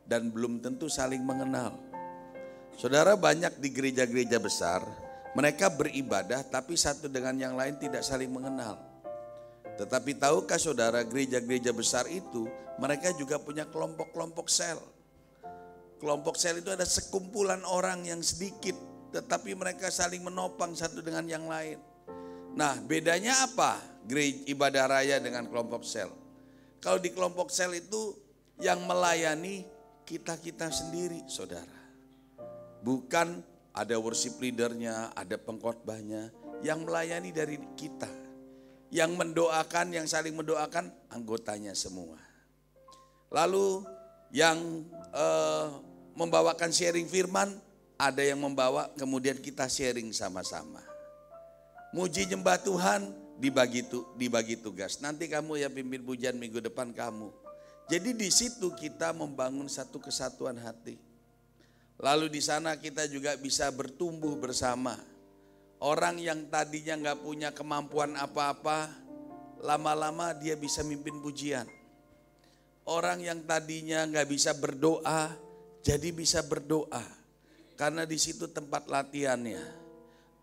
Dan belum tentu saling mengenal. Saudara, banyak di gereja-gereja besar, mereka beribadah tapi satu dengan yang lain tidak saling mengenal. Tetapi tahukah saudara, gereja-gereja besar itu mereka juga punya kelompok-kelompok sel. Kelompok sel itu ada sekumpulan orang yang sedikit, tetapi mereka saling menopang satu dengan yang lain. Nah, bedanya apa gereja ibadah raya dengan kelompok sel? Kalau di kelompok sel itu yang melayani kita-kita sendiri saudara. Bukan ada worship leadernya, ada pengkhotbahnya, yang melayani dari kita. Yang mendoakan, yang saling mendoakan anggotanya semua. Lalu yang membawakan sharing firman, ada yang membawa kemudian kita sharing sama-sama. Muji nyembah Tuhan dibagi tugas. Nanti kamu ya pimpin pujian minggu depan kamu. Jadi di situ kita membangun satu kesatuan hati. Lalu di sana kita juga bisa bertumbuh bersama. Orang yang tadinya gak punya kemampuan apa-apa, lama-lama dia bisa mimpin pujian. Orang yang tadinya gak bisa berdoa, jadi bisa berdoa. Karena di situ tempat latihannya.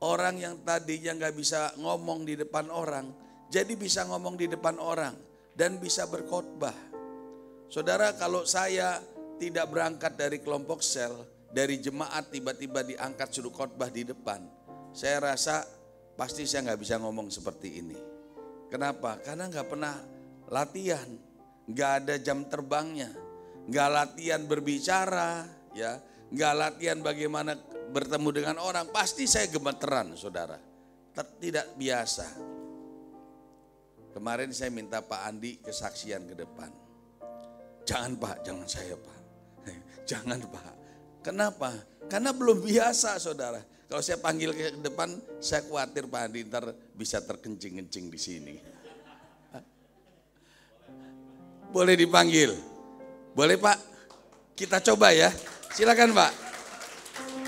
Orang yang tadinya gak bisa ngomong di depan orang, jadi bisa ngomong di depan orang dan bisa berkhotbah. Saudara, kalau saya tidak berangkat dari kelompok sel, dari jemaat tiba-tiba diangkat suruh khotbah di depan, saya rasa pasti saya nggak bisa ngomong seperti ini. Kenapa? Karena nggak pernah latihan, nggak ada jam terbangnya, nggak latihan berbicara, ya, nggak latihan bagaimana bertemu dengan orang. Pasti saya gemeteran, saudara. Tidak biasa. Kemarin saya minta Pak Andi kesaksian ke depan. Jangan Pak, jangan saya Pak. Jangan Pak. Kenapa? Karena belum biasa saudara. Kalau saya panggil ke depan, saya khawatir Pak Andi ntar bisa terkencing-kencing di sini. Boleh dipanggil? Boleh Pak? Kita coba ya. Silakan Pak.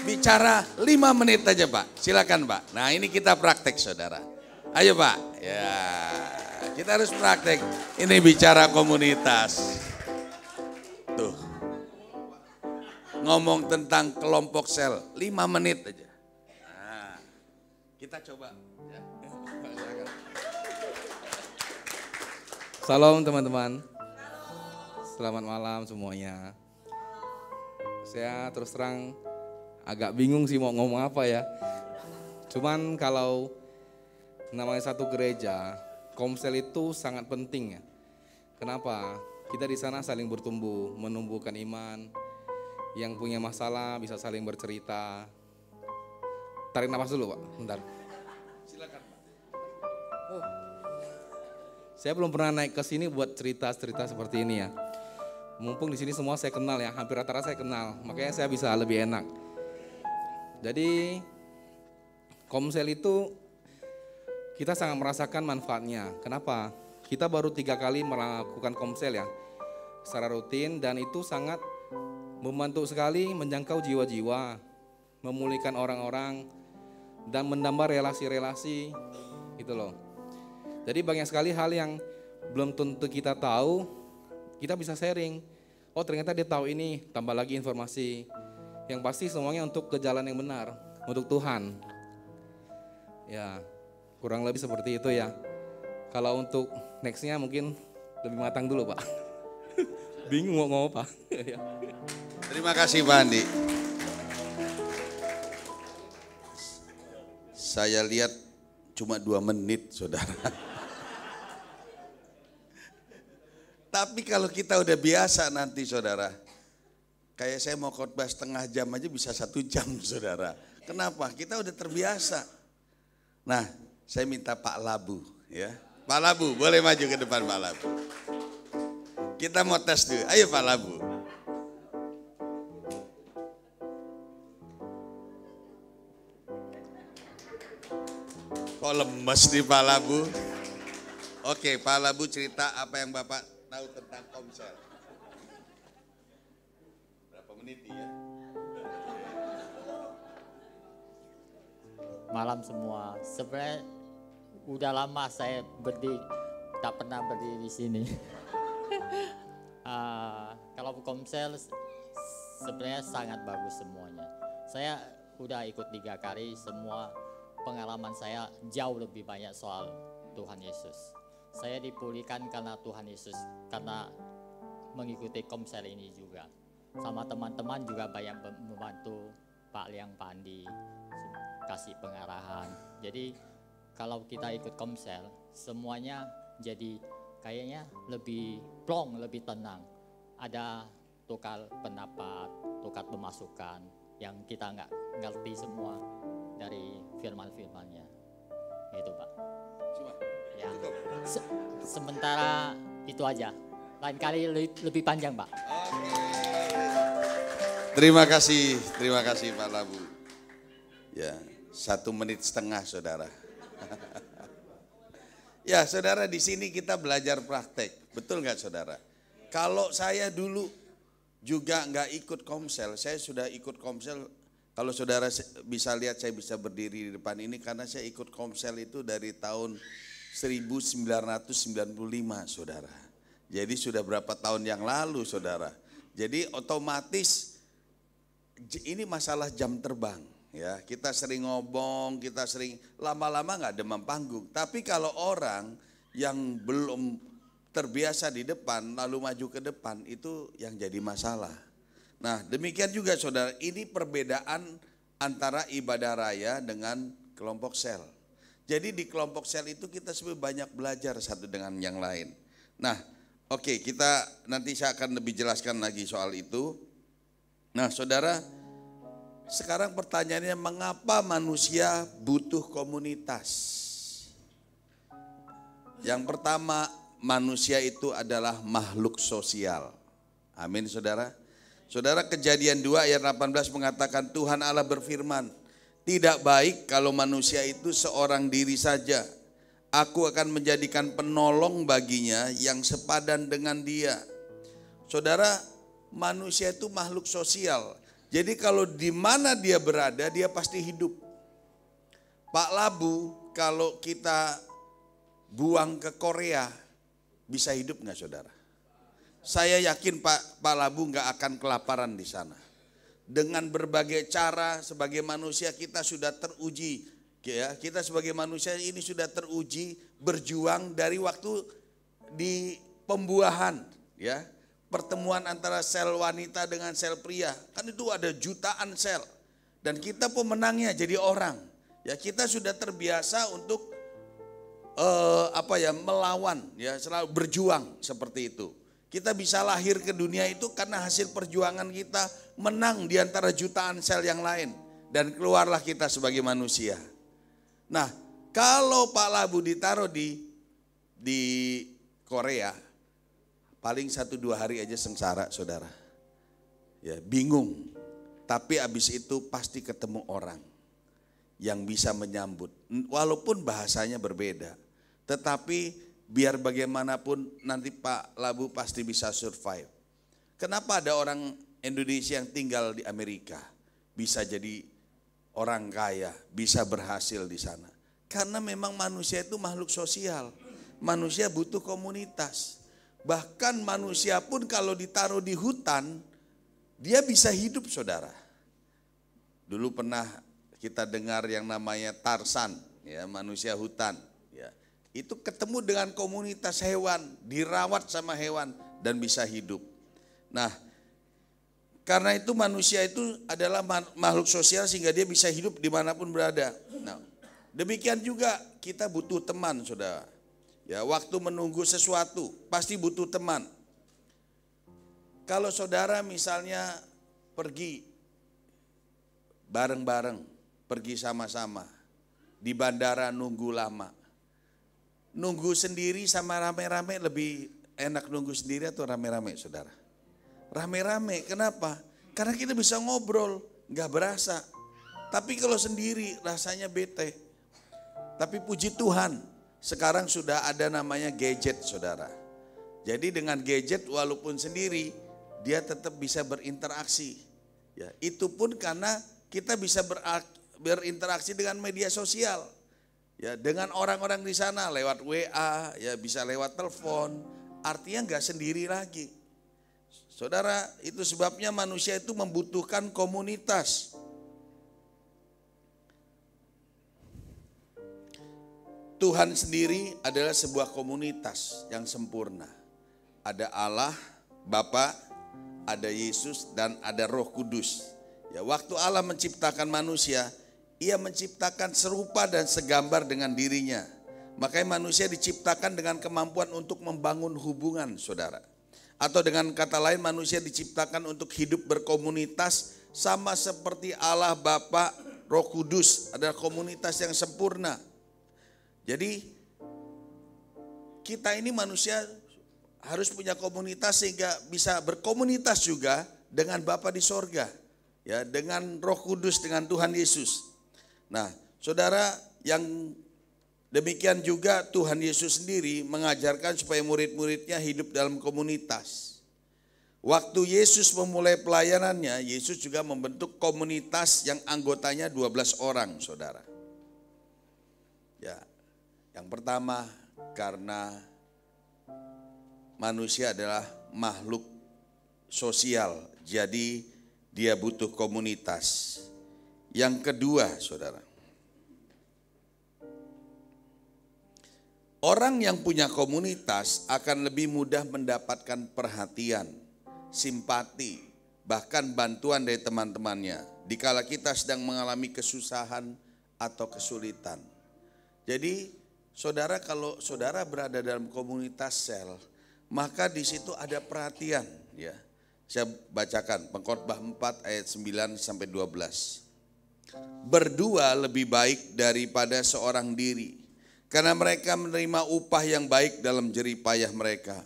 Bicara 5 menit aja Pak. Silakan Pak. Nah ini kita praktek saudara. Ayo Pak. Ya, kita harus praktek. Ini bicara komunitas. Tuh. Ngomong tentang kelompok sel 5 menit aja. Nah, kita coba. Ya. Salam teman-teman. Selamat malam semuanya. Saya terus terang agak bingung sih mau ngomong apa ya. Cuman kalau namanya satu gereja, komsel itu sangat penting ya. Kenapa? Kita di sana saling bertumbuh, menumbuhkan iman. Yang punya masalah bisa saling bercerita. Tarik nafas dulu Pak, bentar. Silakan Pak. Oh. Saya belum pernah naik ke sini buat cerita-cerita seperti ini ya. Mumpung di sini semua saya kenal ya, hampir rata-rata saya kenal, makanya saya bisa lebih enak. Jadi komsel itu kita sangat merasakan manfaatnya. Kenapa? Kita baru 3 kali melakukan komsel ya, secara rutin, dan itu sangat membantu sekali menjangkau jiwa-jiwa, memulihkan orang-orang, dan menambah relasi-relasi gitu loh. Jadi banyak sekali hal yang belum tentu kita tahu, kita bisa sharing. Oh ternyata dia tahu ini, tambah lagi informasi. Yang pasti semuanya untuk ke jalan yang benar, untuk Tuhan. Ya, kurang lebih seperti itu ya. Kalau untuk nextnya mungkin lebih matang dulu Pak. Bingung mau ngomong apa. Terima kasih Pak Andi. Saya lihat cuma 2 menit saudara. Tapi kalau kita udah biasa nanti saudara, kayak saya mau khotbah setengah jam aja bisa 1 jam saudara. Kenapa? Kita udah terbiasa. Nah, saya minta Pak Labu ya. Pak Labu, boleh maju ke depan Pak Labu. Kita mau tes dulu. Ayo Pak Labu. Kok lemes nih Pak Labu? Oke, Pak Labu cerita apa yang Bapak tahu tentang komsel. Berapa menit ya? Malam semua. Sebenarnya udah lama saya tak pernah berdiri di sini. Kalau komsel sebenarnya sangat bagus semuanya. Saya udah ikut 3 kali, semua pengalaman saya jauh lebih banyak soal Tuhan Yesus. Saya dipulihkan karena Tuhan Yesus, karena mengikuti komsel ini juga. Sama teman-teman juga banyak membantu Pak Liang, Pak Andi, kasih pengarahan. Jadi kalau kita ikut komsel, semuanya jadi kayaknya lebih plong, lebih tenang. Ada tukar pendapat, tukar pemasukan yang kita nggak ngerti semua dari firman-firmannya. Gitu Pak. Ya. Sementara itu aja. Lain kali lebih panjang Pak. Terima kasih Pak Labu. Ya, 1,5 menit saudara. Ya saudara, di sini kita belajar praktek, betul nggak saudara? Kalau saya dulu juga nggak ikut komsel, saya sudah ikut komsel. Kalau saudara bisa lihat saya bisa berdiri di depan ini karena saya ikut komsel itu dari tahun 1995 saudara. Jadi sudah berapa tahun yang lalu saudara. Jadi otomatis ini masalah jam terbang. Ya, kita sering ngomong, kita sering lama-lama nggak demam panggung. Tapi kalau orang yang belum terbiasa di depan lalu maju ke depan itu yang jadi masalah. Nah, demikian juga saudara, ini perbedaan antara ibadah raya dengan kelompok sel. Jadi di kelompok sel itu kita sebenarnya banyak belajar satu dengan yang lain. Nah, oke, kita nanti saya akan lebih jelaskan lagi soal itu. Nah, saudara, sekarang pertanyaannya, mengapa manusia butuh komunitas? Yang pertama, manusia itu adalah makhluk sosial. Amin saudara. Saudara, Kejadian 2 ayat 18 mengatakan Tuhan Allah berfirman, tidak baik kalau manusia itu seorang diri saja. Aku akan menjadikan penolong baginya yang sepadan dengan dia. Saudara, manusia itu makhluk sosial. Jadi kalau di mana dia berada, dia pasti hidup. Pak Labu, kalau kita buang ke Korea, bisa hidup nggak saudara? Saya yakin Pak Labu nggak akan kelaparan di sana. Dengan berbagai cara sebagai manusia kita sudah teruji, ya kita sebagai manusia ini sudah teruji berjuang dari waktu di pembuahan, ya, pertemuan antara sel wanita dengan sel pria, kan itu ada jutaan sel, dan kita pemenangnya jadi orang. Ya, kita sudah terbiasa untuk melawan, ya, selalu berjuang seperti itu. Kita bisa lahir ke dunia itu karena hasil perjuangan kita menang di antara jutaan sel yang lain, dan keluarlah kita sebagai manusia. Nah, kalau Pak Labu ditaruh di Korea, paling 1-2 hari aja sengsara, saudara. Ya, bingung. Tapi abis itu pasti ketemu orang yang bisa menyambut. Walaupun bahasanya berbeda. Tetapi biar bagaimanapun nanti Pak Labu pasti bisa survive. Kenapa ada orang Indonesia yang tinggal di Amerika bisa jadi orang kaya, bisa berhasil di sana? Karena memang manusia itu makhluk sosial. Manusia butuh komunitas. Bahkan manusia pun kalau ditaruh di hutan, dia bisa hidup, saudara. Dulu pernah kita dengar yang namanya Tarsan, ya, manusia hutan. Ya, itu ketemu dengan komunitas hewan, dirawat sama hewan dan bisa hidup. Nah, karena itu manusia itu adalah makhluk sosial sehingga dia bisa hidup dimanapun berada. Nah, demikian juga kita butuh teman, saudara. Ya, waktu menunggu sesuatu pasti butuh teman. Kalau saudara misalnya pergi bareng-bareng, pergi sama-sama di bandara nunggu lama. Nunggu sendiri sama rame-rame lebih enak nunggu sendiri atau rame-rame, saudara? Rame-rame, kenapa? Karena kita bisa ngobrol, gak berasa. Tapi kalau sendiri rasanya bete. Tapi puji Tuhan, sekarang sudah ada namanya gadget, saudara. Jadi dengan gadget walaupun sendiri, dia tetap bisa berinteraksi. Ya, itu pun karena kita bisa berinteraksi dengan media sosial. Ya, dengan orang-orang di sana lewat WA, ya bisa lewat telepon. Artinya nggak sendiri lagi. Saudara, itu sebabnya manusia itu membutuhkan komunitas. Tuhan sendiri adalah sebuah komunitas yang sempurna. Ada Allah, Bapa, ada Yesus, dan ada Roh Kudus. Ya, waktu Allah menciptakan manusia, Ia menciptakan serupa dan segambar dengan dirinya. Makanya manusia diciptakan dengan kemampuan untuk membangun hubungan, saudara. Atau dengan kata lain, manusia diciptakan untuk hidup berkomunitas sama seperti Allah, Bapa, Roh Kudus adalah komunitas yang sempurna. Jadi kita ini manusia harus punya komunitas sehingga bisa berkomunitas juga dengan Bapa di sorga, ya, dengan Roh Kudus, dengan Tuhan Yesus. Nah, saudara, yang demikian juga Tuhan Yesus sendiri mengajarkan supaya murid-muridnya hidup dalam komunitas. Waktu Yesus memulai pelayanannya, Yesus juga membentuk komunitas yang anggotanya 12 orang, saudara. Ya, yang pertama karena manusia adalah makhluk sosial, jadi dia butuh komunitas. Yang kedua, saudara, orang yang punya komunitas akan lebih mudah mendapatkan perhatian, simpati, bahkan bantuan dari teman-temannya dikala kita sedang mengalami kesusahan atau kesulitan. Jadi, saudara, kalau saudara berada dalam komunitas sel, maka di situ ada perhatian, ya. Saya bacakan Pengkhotbah 4 ayat 9 sampai 12. Berdua lebih baik daripada seorang diri, karena mereka menerima upah yang baik dalam jerih payah mereka.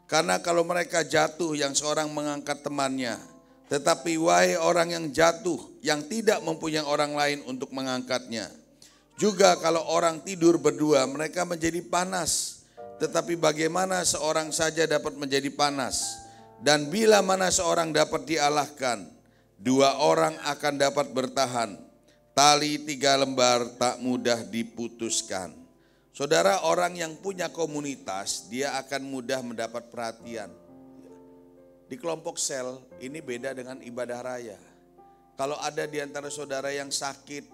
Karena kalau mereka jatuh, yang seorang mengangkat temannya. Tetapi wahai orang yang jatuh, yang tidak mempunyai orang lain untuk mengangkatnya. Juga kalau orang tidur berdua, mereka menjadi panas. Tetapi bagaimana seorang saja dapat menjadi panas? Dan bila mana seorang dapat dialahkan, 2 orang akan dapat bertahan. Tali 3 lembar tak mudah diputuskan. Saudara, orang yang punya komunitas, dia akan mudah mendapat perhatian. Di kelompok sel ini beda dengan ibadah raya. Kalau ada di antara saudara yang sakit,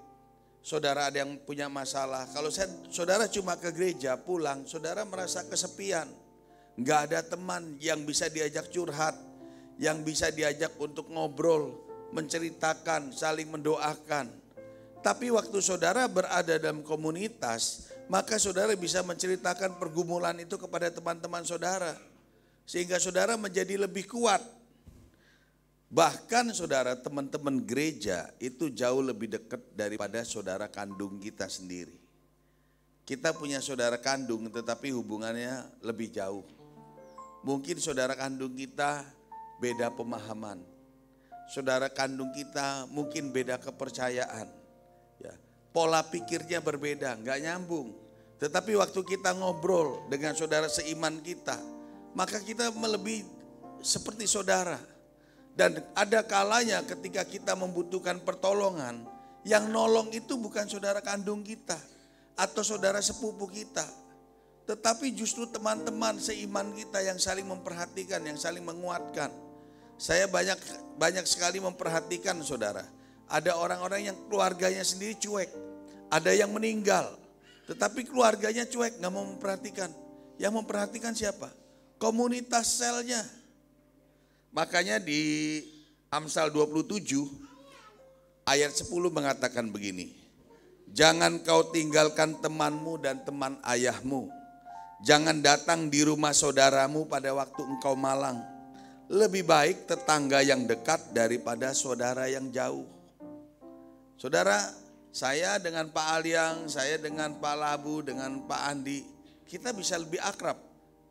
saudara ada yang punya masalah, kalau saudara cuma ke gereja pulang, saudara merasa kesepian. nggak ada teman yang bisa diajak curhat, yang bisa diajak untuk ngobrol, menceritakan, saling mendoakan. Tapi waktu saudara berada dalam komunitas, maka saudara bisa menceritakan pergumulan itu kepada teman-teman saudara. Sehingga saudara menjadi lebih kuat. Bahkan saudara, teman-teman gereja itu jauh lebih dekat daripada saudara kandung kita sendiri. Kita punya saudara kandung tetapi hubungannya lebih jauh. Mungkin saudara kandung kita beda pemahaman. Saudara kandung kita mungkin beda kepercayaan. Ya, pola pikirnya berbeda, nggak nyambung. Tetapi waktu kita ngobrol dengan saudara seiman kita, maka kita melebihi seperti saudara. Dan ada kalanya ketika kita membutuhkan pertolongan, yang nolong itu bukan saudara kandung kita atau saudara sepupu kita. Tetapi justru teman-teman seiman kita yang saling memperhatikan, yang saling menguatkan. Saya banyak sekali memperhatikan saudara. Ada orang-orang yang keluarganya sendiri cuek. Ada yang meninggal. Tetapi keluarganya cuek, gak mau memperhatikan. Yang memperhatikan siapa? Komunitas selnya. Makanya di Amsal 27 ayat 10 mengatakan begini. Jangan kau tinggalkan temanmu dan teman ayahmu. Jangan datang di rumah saudaramu pada waktu engkau malang. Lebih baik tetangga yang dekat daripada saudara yang jauh. Saudara, saya dengan Pak Aliang, saya dengan Pak Labu, dengan Pak Andi, kita bisa lebih akrab.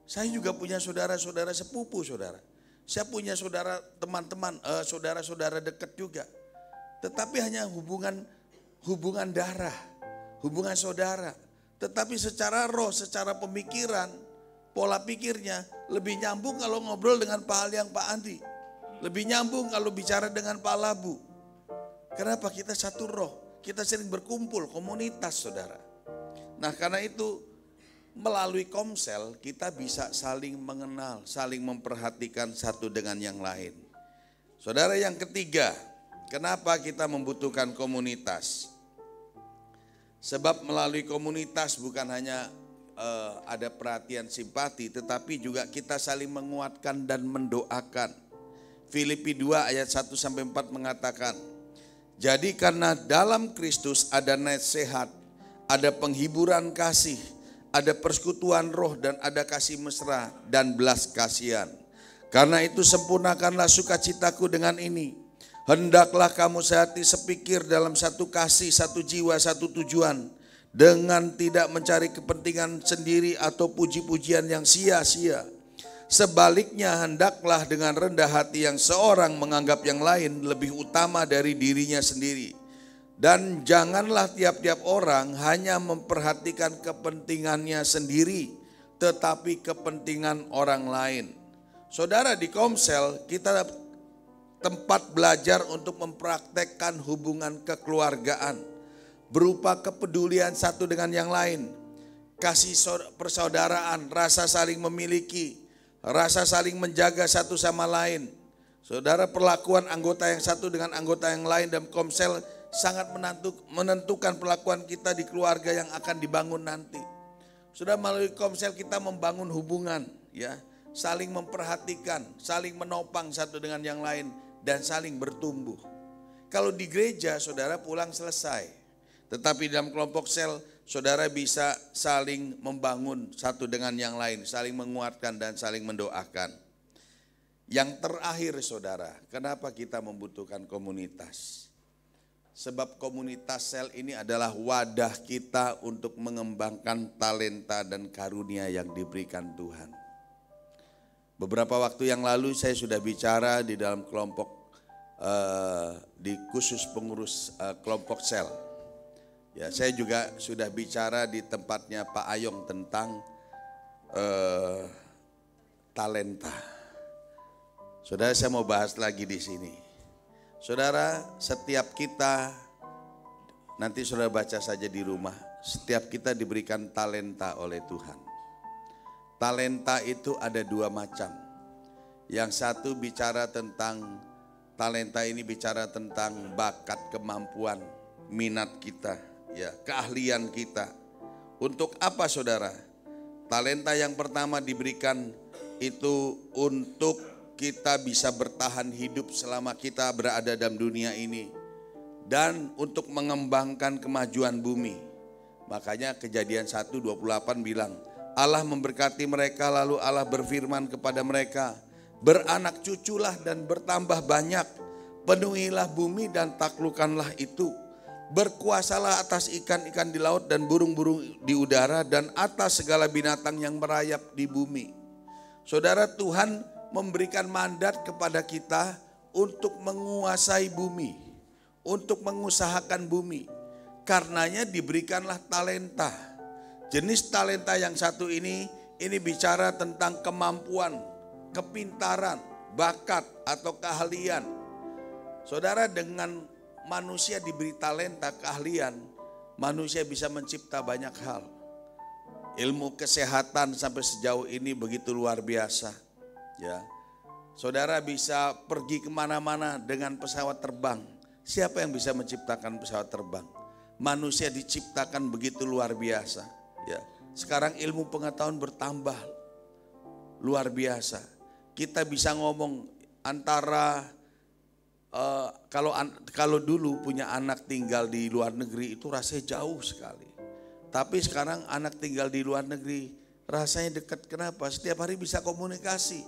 Saya juga punya saudara-saudara sepupu saudara. Saya punya saudara teman-teman, saudara-saudara dekat juga. Tetapi hanya hubungan darah, hubungan saudara. Tetapi secara roh, secara pemikiran, pola pikirnya lebih nyambung kalau ngobrol dengan Pak Aliang, Pak Andi. Lebih nyambung kalau bicara dengan Pak Labu. Kenapa? Kita satu roh, kita sering berkumpul, komunitas saudara. Nah karena itu melalui komsel kita bisa saling mengenal, saling memperhatikan satu dengan yang lain. Saudara, yang ketiga, kenapa kita membutuhkan komunitas? Sebab melalui komunitas bukan hanya ada perhatian simpati, tetapi juga kita saling menguatkan dan mendoakan. Filipi 2 ayat 1-4 mengatakan, jadi karena dalam Kristus ada nasihat, ada penghiburan kasih, ada persekutuan roh dan ada kasih mesra dan belas kasihan. Karena itu sempurnakanlah sukacitaku dengan ini. Hendaklah kamu sehati sepikir dalam satu kasih, satu jiwa, satu tujuan. Dengan tidak mencari kepentingan sendiri atau puji-pujian yang sia-sia. Sebaliknya hendaklah dengan rendah hati yang seorang menganggap yang lain lebih utama dari dirinya sendiri. Dan janganlah tiap-tiap orang hanya memperhatikan kepentingannya sendiri, tetapi kepentingan orang lain. Saudara, di Komsel kita tempat belajar untuk mempraktekkan hubungan kekeluargaan, berupa kepedulian satu dengan yang lain, kasih persaudaraan, rasa saling memiliki, rasa saling menjaga satu sama lain. Saudara, perlakuan anggota yang satu dengan anggota yang lain dalam Komsel sangat menentukan perlakuan kita di keluarga yang akan dibangun nanti. Sudah melalui Komsel kita membangun hubungan, ya, saling memperhatikan, saling menopang satu dengan yang lain dan saling bertumbuh. Kalau di gereja saudara pulang selesai, tetapi dalam kelompok sel saudara bisa saling membangun satu dengan yang lain, saling menguatkan dan saling mendoakan. Yang terakhir saudara, kenapa kita membutuhkan komunitas? Sebab komunitas sel ini adalah wadah kita untuk mengembangkan talenta dan karunia yang diberikan Tuhan. Beberapa waktu yang lalu saya sudah bicara di dalam kelompok, di khusus pengurus kelompok sel. Ya, saya juga sudah bicara di tempatnya Pak Ayong tentang talenta. Saudara, saya mau bahas lagi di sini. Saudara, setiap kita, nanti saudara baca saja di rumah, setiap kita diberikan talenta oleh Tuhan. Talenta itu ada dua macam. Yang satu bicara tentang, talenta ini bicara tentang bakat, kemampuan, minat kita, ya, keahlian kita. Untuk apa saudara? Talenta yang pertama diberikan itu untuk kita bisa bertahan hidup selama kita berada dalam dunia ini dan untuk mengembangkan kemajuan bumi. Makanya Kejadian 1:28 bilang, Allah memberkati mereka lalu Allah berfirman kepada mereka, beranak cuculah dan bertambah banyak, penuhilah bumi dan taklukkanlah itu. Berkuasalah atas ikan-ikan di laut dan burung-burung di udara dan atas segala binatang yang merayap di bumi. Saudara, Tuhan memberikan mandat kepada kita untuk menguasai bumi, untuk mengusahakan bumi. Karenanya diberikanlah talenta. Jenis talenta yang satu ini bicara tentang kemampuan, kepintaran, bakat atau keahlian. Saudara, dengan manusia diberi talenta, keahlian, manusia bisa mencipta banyak hal. Ilmu kesehatan sampai sejauh ini begitu luar biasa. Ya, saudara bisa pergi kemana-mana dengan pesawat terbang. Siapa yang bisa menciptakan pesawat terbang? Manusia diciptakan begitu luar biasa. Ya, sekarang ilmu pengetahuan bertambah luar biasa. Kita bisa ngomong antara kalau dulu punya anak tinggal di luar negeri itu rasanya jauh sekali. Tapi sekarang anak tinggal di luar negeri rasanya dekat. Kenapa? Setiap hari bisa komunikasi.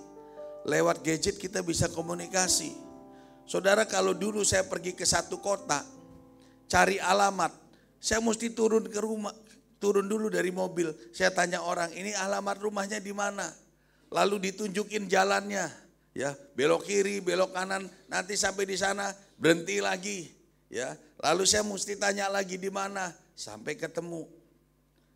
Lewat gadget kita bisa komunikasi. Saudara, kalau dulu saya pergi ke satu kota, cari alamat, saya mesti turun ke rumah, turun dulu dari mobil. Saya tanya orang, ini alamat rumahnya di mana? Lalu ditunjukin jalannya. Ya, belok kiri, belok kanan, nanti sampai di sana berhenti lagi. Ya, lalu saya mesti tanya lagi di mana, sampai ketemu.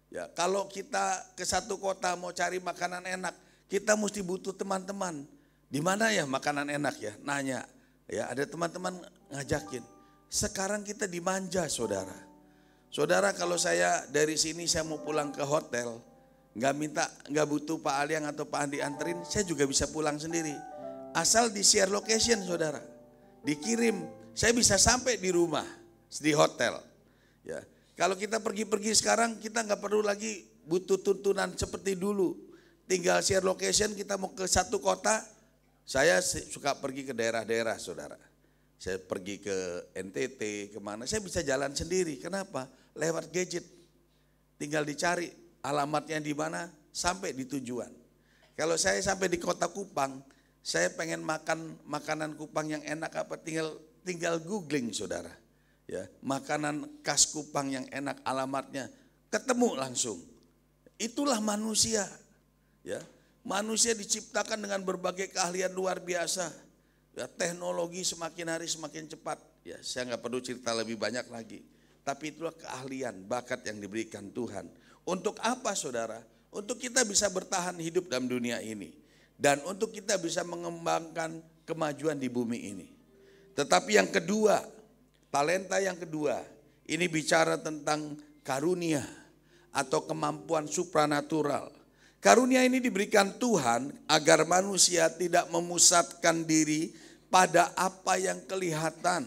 Ya, kalau kita ke satu kota mau cari makanan enak, kita mesti butuh teman-teman. Di mana ya makanan enak ya? Nanya. Ya, ada teman-teman ngajakin. Sekarang kita dimanja, saudara. Saudara, kalau saya dari sini saya mau pulang ke hotel, nggak butuh Pak Aliang atau Pak Andi anterin, saya juga bisa pulang sendiri. Asal di share location, saudara, dikirim, saya bisa sampai di rumah, di hotel. Ya, kalau kita pergi-pergi sekarang kita nggak perlu lagi butuh tuntunan seperti dulu. Tinggal share location, kita mau ke satu kota. Saya suka pergi ke daerah-daerah, saudara. Saya pergi ke NTT, kemana, saya bisa jalan sendiri. Kenapa? Lewat gadget. Tinggal dicari alamatnya di mana, sampai di tujuan. Kalau saya sampai di kota Kupang, saya pengen makan makanan Kupang yang enak apa, tinggal googling, saudara. Ya, makanan khas Kupang yang enak, alamatnya ketemu langsung. Itulah manusia. Ya, manusia diciptakan dengan berbagai keahlian luar biasa. Ya, teknologi semakin hari semakin cepat. Ya, saya nggak perlu cerita lebih banyak lagi. Tapi itulah keahlian, bakat yang diberikan Tuhan. Untuk apa, saudara? Untuk kita bisa bertahan hidup dalam dunia ini. Dan untuk kita bisa mengembangkan kemajuan di bumi ini. Tetapi yang kedua, talenta yang kedua, ini bicara tentang karunia atau kemampuan supranatural. Karunia ini diberikan Tuhan agar manusia tidak memusatkan diri pada apa yang kelihatan,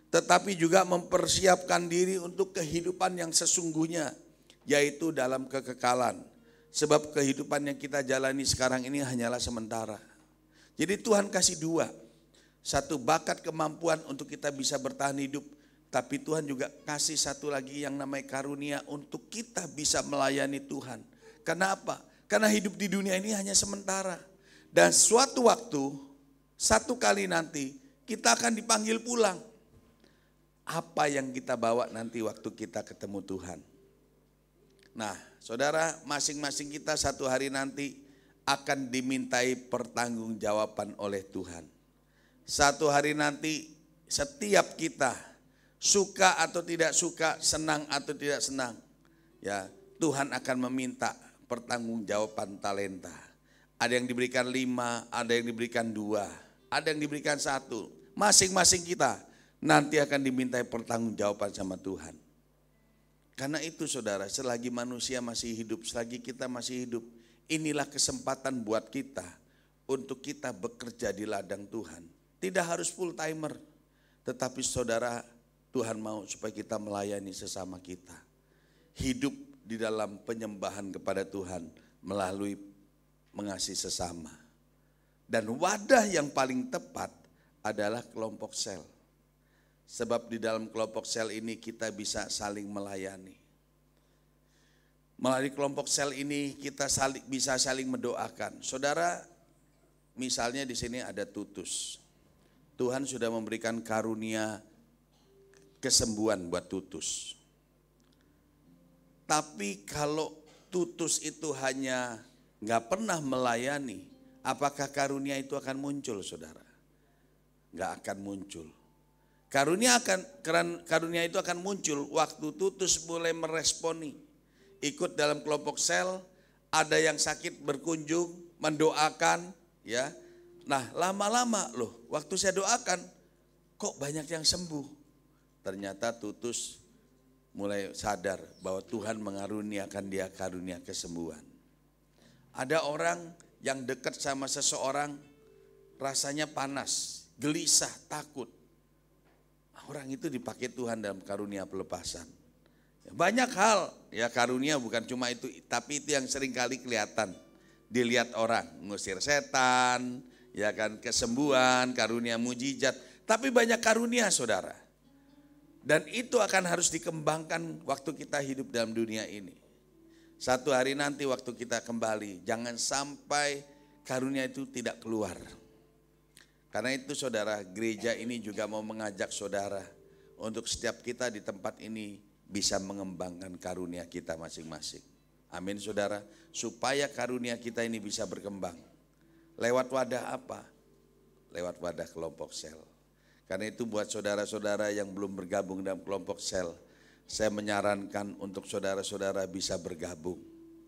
tetapi juga mempersiapkan diri untuk kehidupan yang sesungguhnya, yaitu dalam kekekalan. Sebab kehidupan yang kita jalani sekarang ini hanyalah sementara. Jadi Tuhan kasih dua. Satu, bakat kemampuan untuk kita bisa bertahan hidup. Tapi Tuhan juga kasih satu lagi yang namanya karunia untuk kita bisa melayani Tuhan. Kenapa? Karena hidup di dunia ini hanya sementara. Dan suatu waktu, satu kali nanti kita akan dipanggil pulang. Apa yang kita bawa nanti waktu kita ketemu Tuhan? Nah, saudara, masing-masing kita satu hari nanti akan dimintai pertanggungjawaban oleh Tuhan. Satu hari nanti setiap kita, suka atau tidak suka, senang atau tidak senang, ya, Tuhan akan meminta pertanggungjawaban talenta. Ada yang diberikan 5, ada yang diberikan 2, ada yang diberikan 1. Masing-masing kita nanti akan dimintai pertanggungjawaban sama Tuhan. Karena itu, saudara, selagi manusia masih hidup, selagi kita masih hidup, inilah kesempatan buat kita untuk kita bekerja di ladang Tuhan. Tidak harus full timer, tetapi saudara, Tuhan mau supaya kita melayani sesama kita. Hidup di dalam penyembahan kepada Tuhan melalui mengasihi sesama. Dan wadah yang paling tepat adalah kelompok sel. Sebab di dalam kelompok sel ini kita bisa saling melayani. Melalui kelompok sel ini kita bisa saling mendoakan. Saudara, misalnya di sini ada Tutus. Tuhan sudah memberikan karunia kesembuhan buat Tutus. Tapi kalau Tutus itu hanya nggak pernah melayani, apakah karunia itu akan muncul, saudara? Nggak akan muncul. Karunia itu akan muncul waktu Tutus mulai meresponi, ikut dalam kelompok sel, ada yang sakit berkunjung, mendoakan, ya. Nah, lama-lama loh, waktu saya doakan, kok banyak yang sembuh. Ternyata Tutus mulai sadar bahwa Tuhan mengaruniakan dia karunia kesembuhan. Ada orang yang dekat sama seseorang rasanya panas, gelisah, takut. Orang itu dipakai Tuhan dalam karunia pelepasan. Banyak hal, ya karunia bukan cuma itu, tapi itu yang sering kali kelihatan. Dilihat orang, ngusir setan, ya kan, kesembuhan, karunia mujizat. Tapi banyak karunia, saudara. Dan itu akan harus dikembangkan waktu kita hidup dalam dunia ini. Satu hari nanti waktu kita kembali, jangan sampai karunia itu tidak keluar. Karena itu saudara, gereja ini juga mau mengajak saudara untuk setiap kita di tempat ini bisa mengembangkan karunia kita masing-masing. Amin saudara, supaya karunia kita ini bisa berkembang. Lewat wadah apa? Lewat wadah kelompok sel. Karena itu buat saudara-saudara yang belum bergabung dalam kelompok sel, saya menyarankan untuk saudara-saudara bisa bergabung.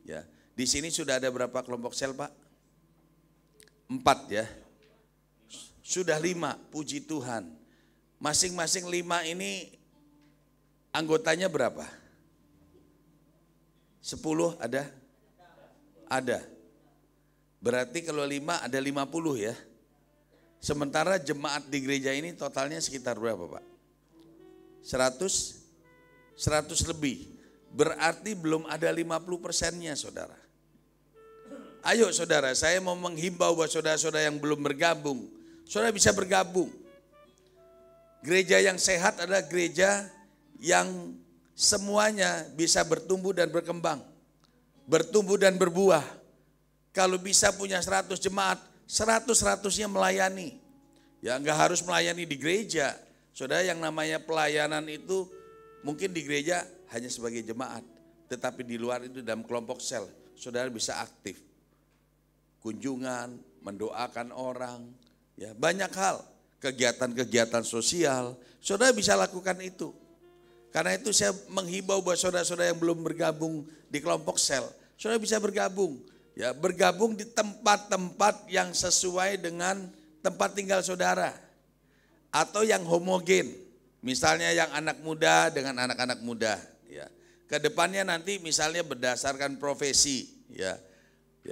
Ya, di sini sudah ada berapa kelompok sel, Pak? 4 ya. Sudah 5, puji Tuhan. Masing-masing 5 ini anggotanya berapa? 10 ada? Ada. Berarti kalau 5 ada 50 ya. Sementara jemaat di gereja ini totalnya sekitar berapa, Pak? 100 lebih. Berarti belum ada 50%-nya, saudara. Ayo saudara, saya mau menghimbau buat saudara-saudara yang belum bergabung. Saudara bisa bergabung. Gereja yang sehat adalah gereja yang semuanya bisa bertumbuh dan berkembang. Bertumbuh dan berbuah. Kalau bisa punya 100 jemaat, 100-100-nya melayani. Ya enggak harus melayani di gereja. Saudara, yang namanya pelayanan itu mungkin di gereja hanya sebagai jemaat. Tetapi di luar itu dalam kelompok sel, saudara bisa aktif. Kunjungan, mendoakan orang, ya banyak hal. Kegiatan-kegiatan sosial, saudara bisa lakukan itu. Karena itu saya menghimbau buat saudara-saudara yang belum bergabung di kelompok sel, saudara bisa bergabung. Ya, bergabung di tempat-tempat yang sesuai dengan tempat tinggal saudara. Atau yang homogen. Misalnya yang anak muda dengan anak-anak muda. Ya. Kedepannya nanti misalnya berdasarkan profesi. Ya,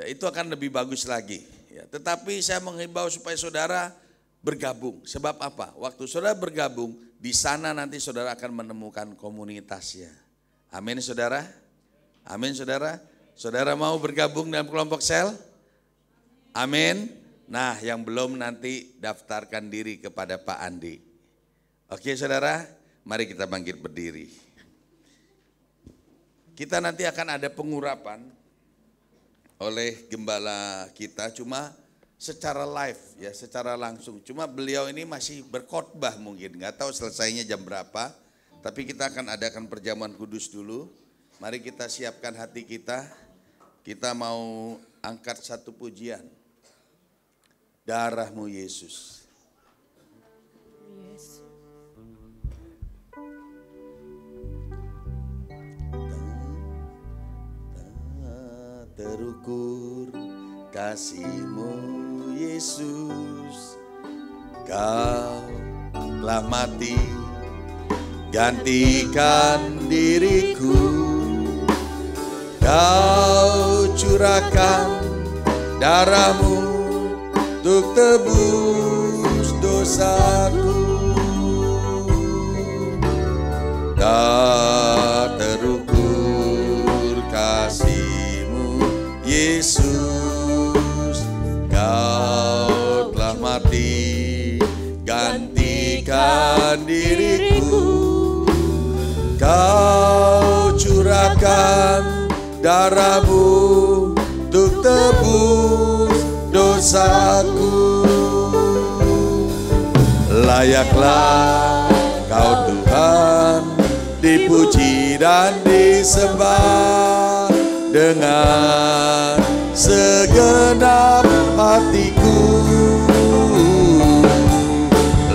itu akan lebih bagus lagi. Ya. Tetapi saya menghimbau supaya saudara bergabung. Sebab apa? Waktu saudara bergabung, di sana nanti saudara akan menemukan komunitasnya. Amin saudara? Amin saudara? Saudara mau bergabung dalam kelompok sel? Amin. Nah, yang belum nanti daftarkan diri kepada Pak Andi. Oke saudara, mari kita bangkit berdiri. Kita nanti akan ada pengurapan oleh gembala kita, cuma secara live ya, secara langsung. Cuma beliau ini masih berkhotbah mungkin, nggak tahu selesainya jam berapa. Tapi kita akan adakan perjamuan kudus dulu. Mari kita siapkan hati kita. Kita mau angkat satu pujian. Darah-Mu Yesus. Terukur kasih-Mu Yesus, Kau telah mati gantikan diriku. Kau curahkan darah-Mu untuk tebus dosaku. Tak terukur kasih-Mu Yesus, Kau memberikan darah-Mu untuk tebus dosaku. Layaklah Kau Tuhan dipuji dan disembah dengan segenap hatiku.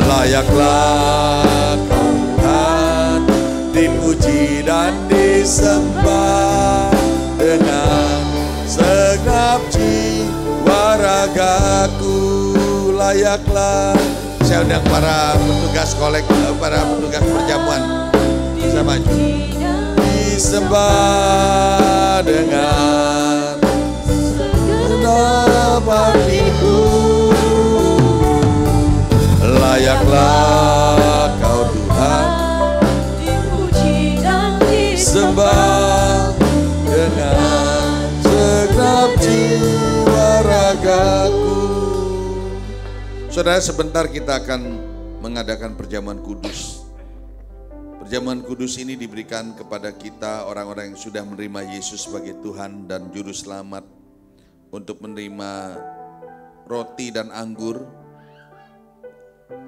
Layaklah Kau Tuhan dipuji dan disembah dengan segenap jiwa ragaku. Layaklah. Saya undang para petugas para petugas perjamuan. Saya maju. Disembah dengan segenap hatiku. Layaklah Kau Tuhan dipuji dan disembah dengan segenap jiwa ragaku. Saudara, sebentar kita akan mengadakan perjamuan kudus. Perjamuan kudus ini diberikan kepada kita orang-orang yang sudah menerima Yesus sebagai Tuhan dan Juru Selamat untuk menerima roti dan anggur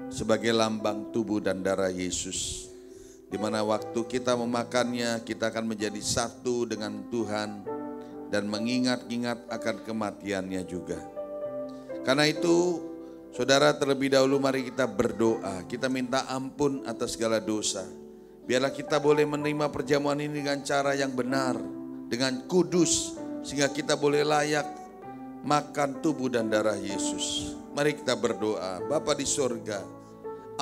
sebagai lambang tubuh dan darah Yesus. Di mana waktu kita memakannya, kita akan menjadi satu dengan Tuhan dan mengingat-ingat akan kematiannya juga. Karena itu, saudara, terlebih dahulu mari kita berdoa. Kita minta ampun atas segala dosa. Biarlah kita boleh menerima perjamuan ini dengan cara yang benar, dengan kudus, sehingga kita boleh layak makan tubuh dan darah Yesus. Mari kita berdoa. Bapa di surga,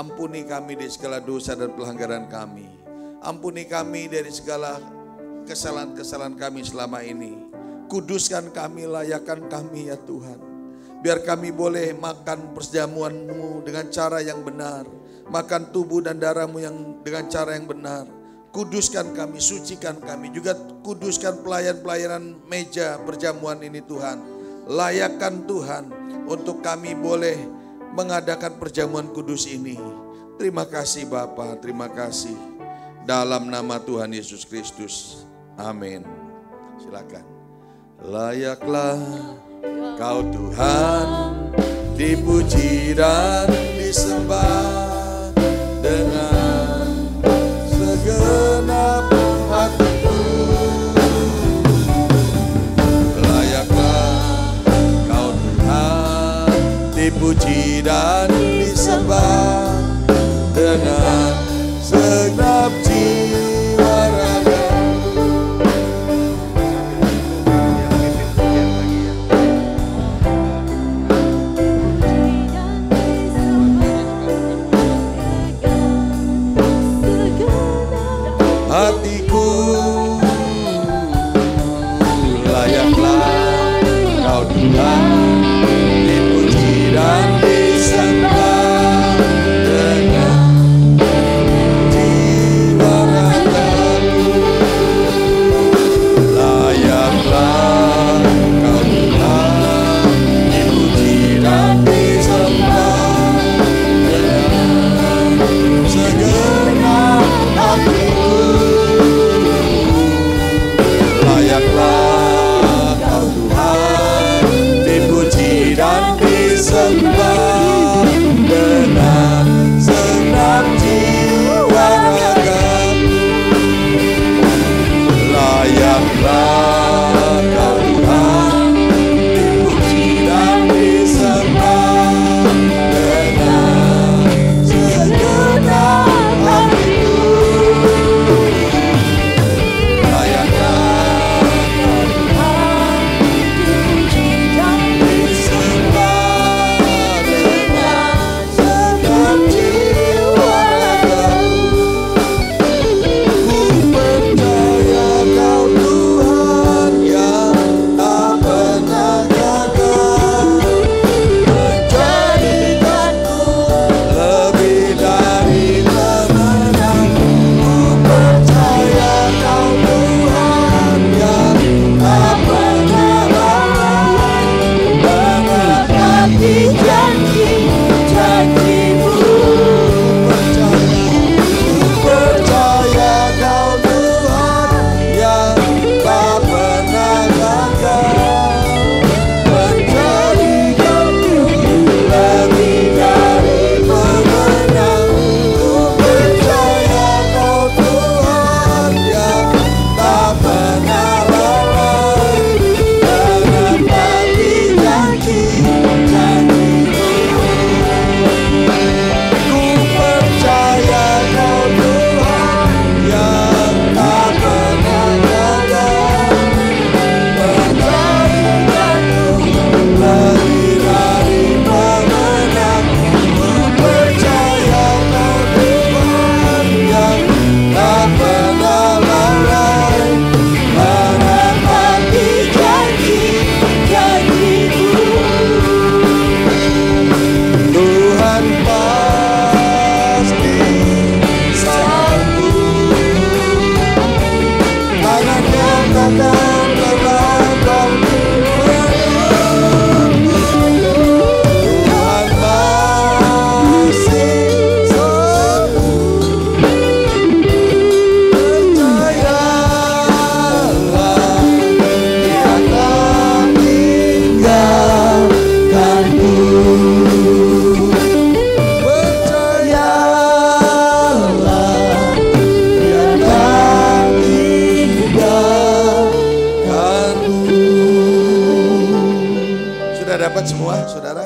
ampuni kami dari segala dosa dan pelanggaran kami. Ampuni kami dari segala kesalahan-kesalahan kami selama ini. Kuduskan kami, layakkan kami ya Tuhan. Biar kami boleh makan perjamuan-Mu dengan cara yang benar. Makan tubuh dan darah-Mu yang dengan cara yang benar. Kuduskan kami, sucikan kami. Juga kuduskan pelayan-pelayanan meja perjamuan ini Tuhan. Layakkan Tuhan untuk kami boleh mengadakan perjamuan kudus ini. Terima kasih Bapa, terima kasih. Dalam nama Tuhan Yesus Kristus. Amin. Silakan. Layaklah Kau Tuhan dipuji dan disembah dengan segenap hatiku. Layaklah Kau Tuhan dipuji dan disembah dengan segenap jiwa raga. Hatiku layaklah Kau Tuhan dipuji dan disembah dengan jiwa ragaku. Layaklah Kau Tuhan dipuji dan disembah dengan segenap hatiku. Layaklah Kau Tuhan dipuji dan disembah dengan segenap jiwa ragaku. Layaklah Kau Tuhan dipuji dan disembah dengan segenap hatiku. Layaklah Kau Tuhan dipuji dan disembah dapat semua, saudara?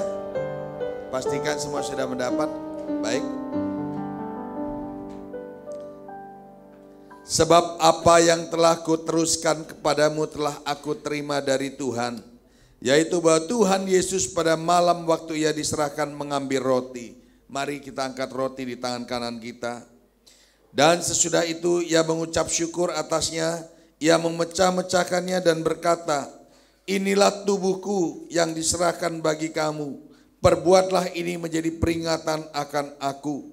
Pastikan semua sudah mendapat. Baik. Sebab apa yang telah kuteruskan kepadamu telah aku terima dari Tuhan, yaitu bahwa Tuhan Yesus pada malam waktu ia diserahkan mengambil roti. Mari kita angkat roti di tangan kanan kita. Dan sesudah itu ia mengucap syukur atasnya, ia memecah-mecahkannya dan berkata, inilah tubuhku yang diserahkan bagi kamu. Perbuatlah ini menjadi peringatan akan aku.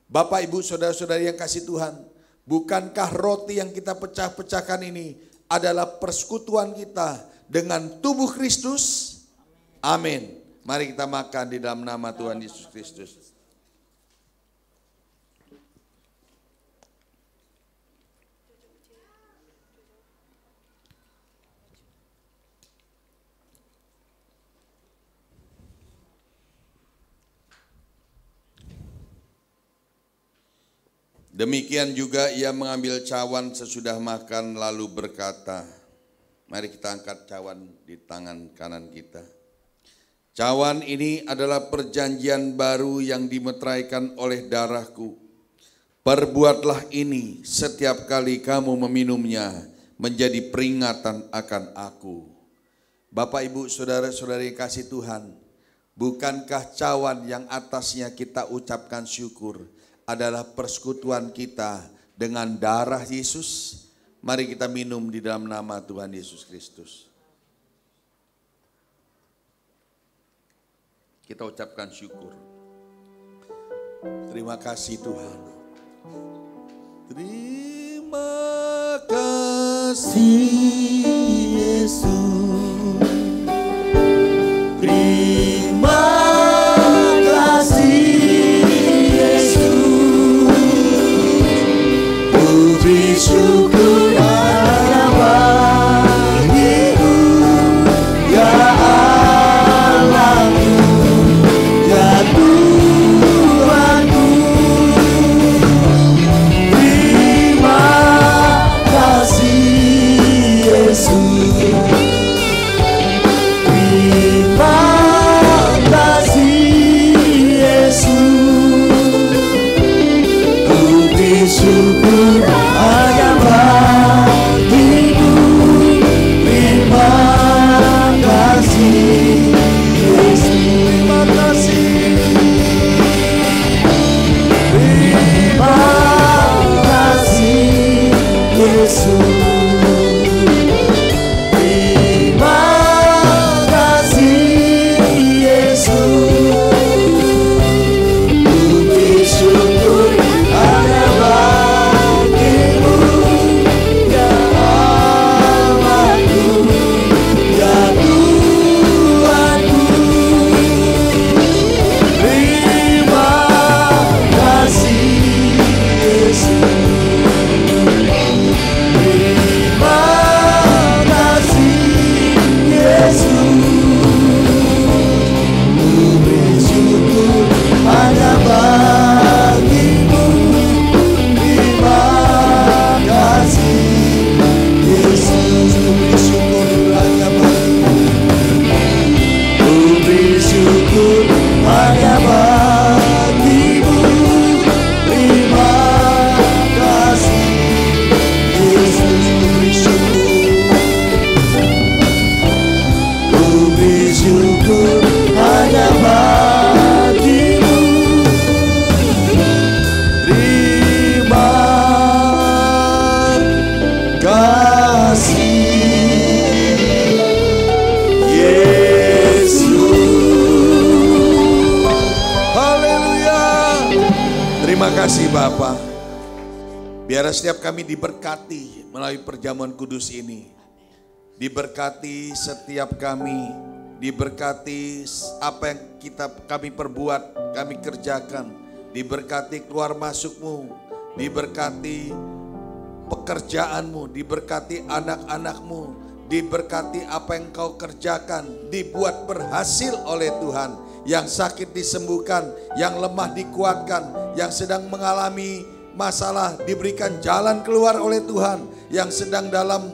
Bapak, Ibu, saudara-saudari yang kasih Tuhan, bukankah roti yang kita pecah-pecahkan ini adalah persekutuan kita dengan tubuh Kristus? Amin. Mari kita makan di dalam nama Tuhan Yesus Kristus. Demikian juga ia mengambil cawan sesudah makan lalu berkata, mari kita angkat cawan di tangan kanan kita. Cawan ini adalah perjanjian baru yang dimeteraikan oleh darahku. Perbuatlah ini setiap kali kamu meminumnya menjadi peringatan akan aku. Bapak, Ibu, saudara-saudari kasih Tuhan, bukankah cawan yang atasnya kita ucapkan syukur adalah persekutuan kita dengan darah Yesus? Mari kita minum di dalam nama Tuhan Yesus Kristus. Kita ucapkan syukur. Terima kasih Tuhan. Terima kasih Yesus. Terima kasih syukur hanya bagimu, ya Allahku, ya Tuhanku. Terima kasih Yesus. Terima kasih Yesus. Ku bersyukur hanya bagimu. Terima kasih Yesus. Terima kasih. Terima kasih Yesus. Terima kasih Yesus. Ku bersyukur hanya bagimu, ya Allahku, ya Tuhanku. Terima kasih Yesus. Terima kasih Yesus. Ku bersyukur hanya bagimu. Terima kasih Yesus. Ku bersyukur hanya bagimu. Ku bersyukur hanya bagimu. Terima kasih Yesus. Ku bersyukur hanya bagimu. Terima kasih Yesus. Haleluya. Terima kasih Bapa. Biar setiap kami diberkati melalui perjamuan kudus ini. Diberkati setiap kami, diberkati apa yang kami perbuat, kami kerjakan. Diberkati keluar masukmu, diberkati pekerjaanmu, diberkati anak-anakmu, diberkati apa yang kau kerjakan, dibuat berhasil oleh Tuhan. Yang sakit disembuhkan, yang lemah dikuatkan, yang sedang mengalami masalah diberikan jalan keluar oleh Tuhan, yang sedang dalam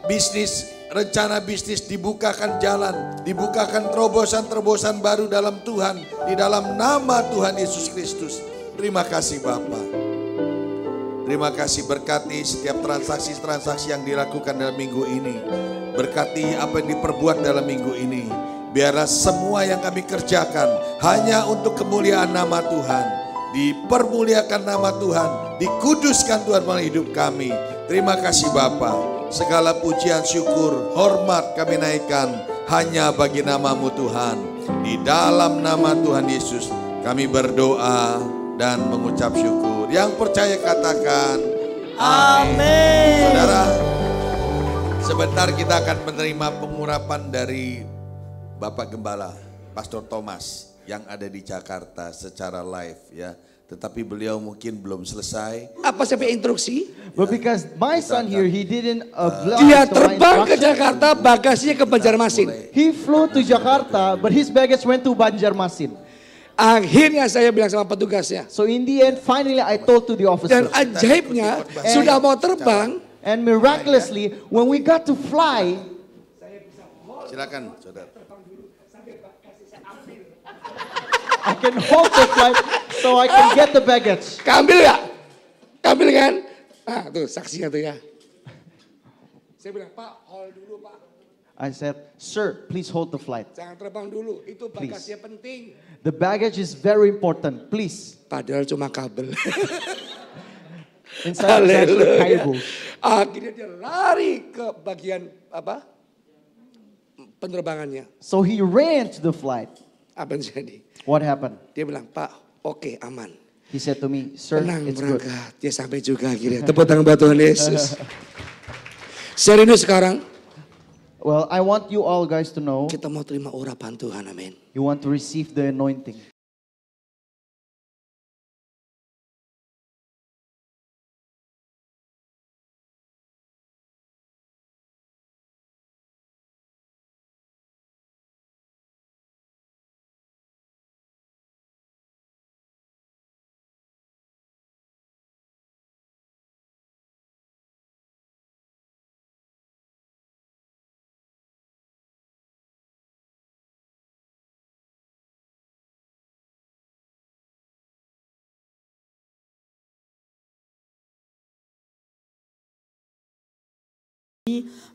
bisnis rencana bisnis, dibukakan jalan, dibukakan terobosan-terobosan baru dalam Tuhan, di dalam nama Tuhan Yesus Kristus. Terima kasih Bapa. Terima kasih, berkati setiap transaksi-transaksi yang dilakukan dalam minggu ini. Berkati apa yang diperbuat dalam minggu ini. Biarlah semua yang kami kerjakan hanya untuk kemuliaan nama Tuhan. Dipermuliakan nama Tuhan, dikuduskan Tuhan dalam hidup kami. Terima kasih Bapa. Segala pujian, syukur, hormat kami naikkan hanya bagi nama-Mu Tuhan. Di dalam nama Tuhan Yesus kami berdoa dan mengucap syukur. Yang percaya katakan amin. Saudara, sebentar kita akan menerima pengurapan dari Bapak Gembala Pastor Thomas yang ada di Jakarta secara live ya. Tetapi beliau mungkin belum selesai. Apa sampai instruksi? But because my son here, he didn't Dia terbang ke Jakarta, bagasinya ke Banjarmasin. He flew to Jakarta, but his baggage went to Banjarmasin. Akhirnya saya bilang sama petugasnya. So in the end, finally I told to the officer. Dan ajaibnya sudah mau terbang. And miraculously, when we got to fly, Silakan, saudara. I can hold the flight so I can get the baggage. Kambil ya? Kambil kan? Nah tuh saksinya tuh ya. Saya bilang, Pak hold dulu Pak. I said, sir, please hold the flight. Jangan terbang dulu, itu bagasinya penting. The baggage is very important, please. Padahal cuma kabel. Inside is actually cables. Akhirnya dia lari ke bagian apa? Penerbangannya. So he ran to the flight. Apa yang jadi? What happened? Dia bilang, Pak, oke, aman. He said to me, sir, Tenang it's good. berangkat. Dia sampai juga akhirnya. Tepuk tangan buat Tuhan Yesus. Saya rindu sekarang. Well, I want you all guys to know, Kita mau terima urapan Tuhan, amin. you want to receive the anointing.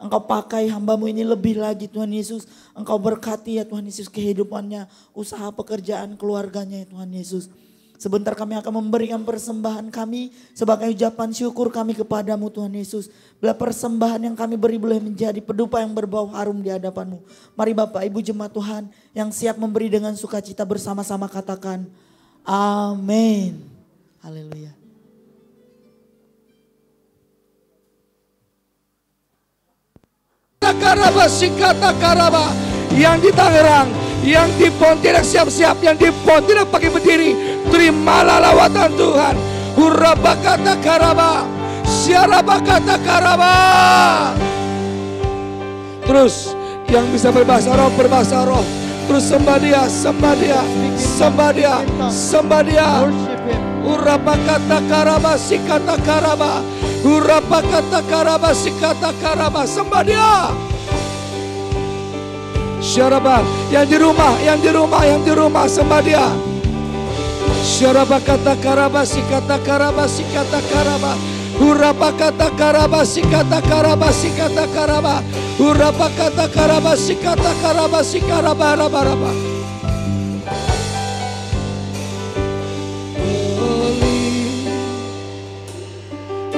Engkau pakai hamba-Mu ini lebih lagi Tuhan Yesus. Engkau berkati ya Tuhan Yesus kehidupannya, usaha pekerjaan keluarganya ya Tuhan Yesus. Sebentar kami akan memberikan persembahan kami sebagai ucapan syukur kami kepadamu Tuhan Yesus. Bila persembahan yang kami beri boleh menjadi pedupa yang berbau harum di hadapan-Mu. Mari Bapak Ibu jemaat Tuhan yang siap memberi dengan sukacita bersama-sama katakan amin. Haleluya. Karaba sikata karaba, yang di Tangerang, yang di Pontianak siap-siap, yang di Pontianak pakai berdiri, terimalah lawatan Tuhan. Huraba kata karaba, siaraba kata karaba. Terus yang bisa berbahasa roh berbahasa roh. Terus sembah dia, sembah dia, sembah dia, sembah dia. Worship him. Urapa kata karaba sikata karaba. Urapa kata karaba sikata karaba. Sembah dia. Syaraba yang di rumah, yang di rumah, yang di rumah sembah dia. Syaraba kata karaba sikata karaba sikata karaba. Urapa kata karaba sikata karaba sikata karaba. Urapa kata karaba sikata karaba sikaraba raba raba.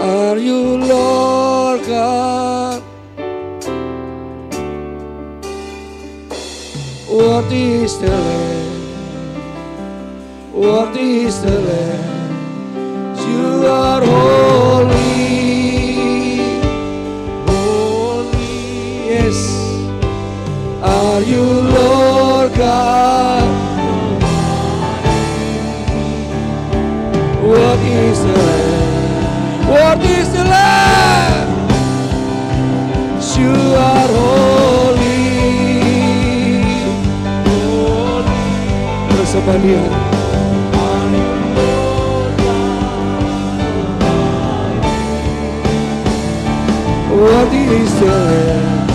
Are you Lord God? What is the Lamb? What is the Lamb? You are holy, holy. Yes. Are you Lord God? What is the Lamb? What is the Lamb? You are holy, holy. Terus sembah dia. What is the Lamb?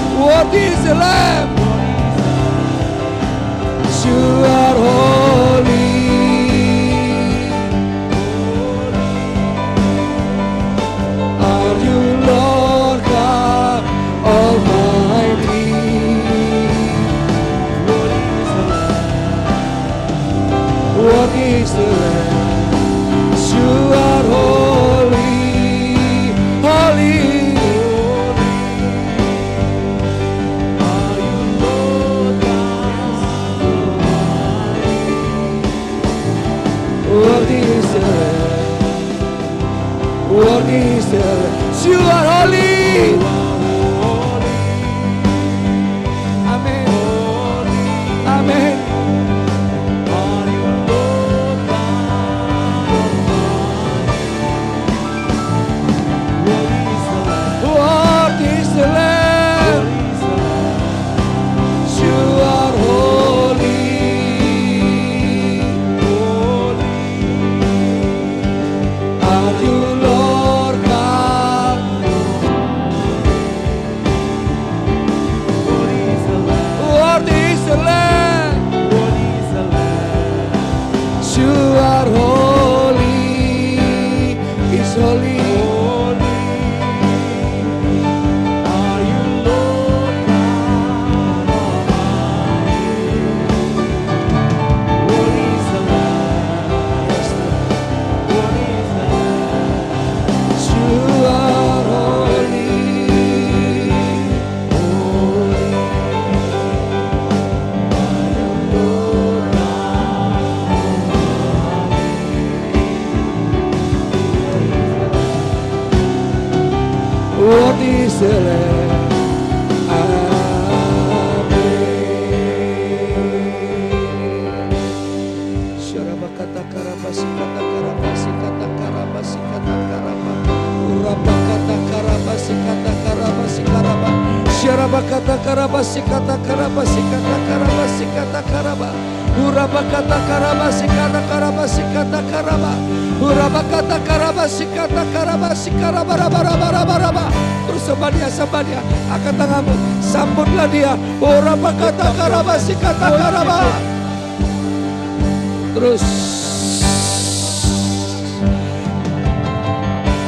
Worthy is the Lamb. You are holy. Are you Lord God Almighty? What is the Lamb? You are holy, holy. Are you Lord God Almighty? What is the Lamb? What is the Lamb? You are holy. Amen. Amen. What is the Lamb? You are holy. Are you Lord God? What is the Lamb? You are holy. Is holy. Are you Lord God Almighty? What is the Lamb? What is the Lamb? You are holy. Holy. Are you Lord God Almighty? What is the Lamb? Syarabakata karabasi kata karabasi kata karabasi kata karaba. Urabakata karabasi kata karabasi karaba. Syarabakata karabasi kata karabasi kata karabasi kata karaba. Urabakata karabasi kata karabasi kata karaba. Urabakata karabasi kata karabasi karaba raba raba raba raba. Terus sembah dia, angkat tanganmu, sambutlah dia. Urabakata karabasi kata karaba. Terus,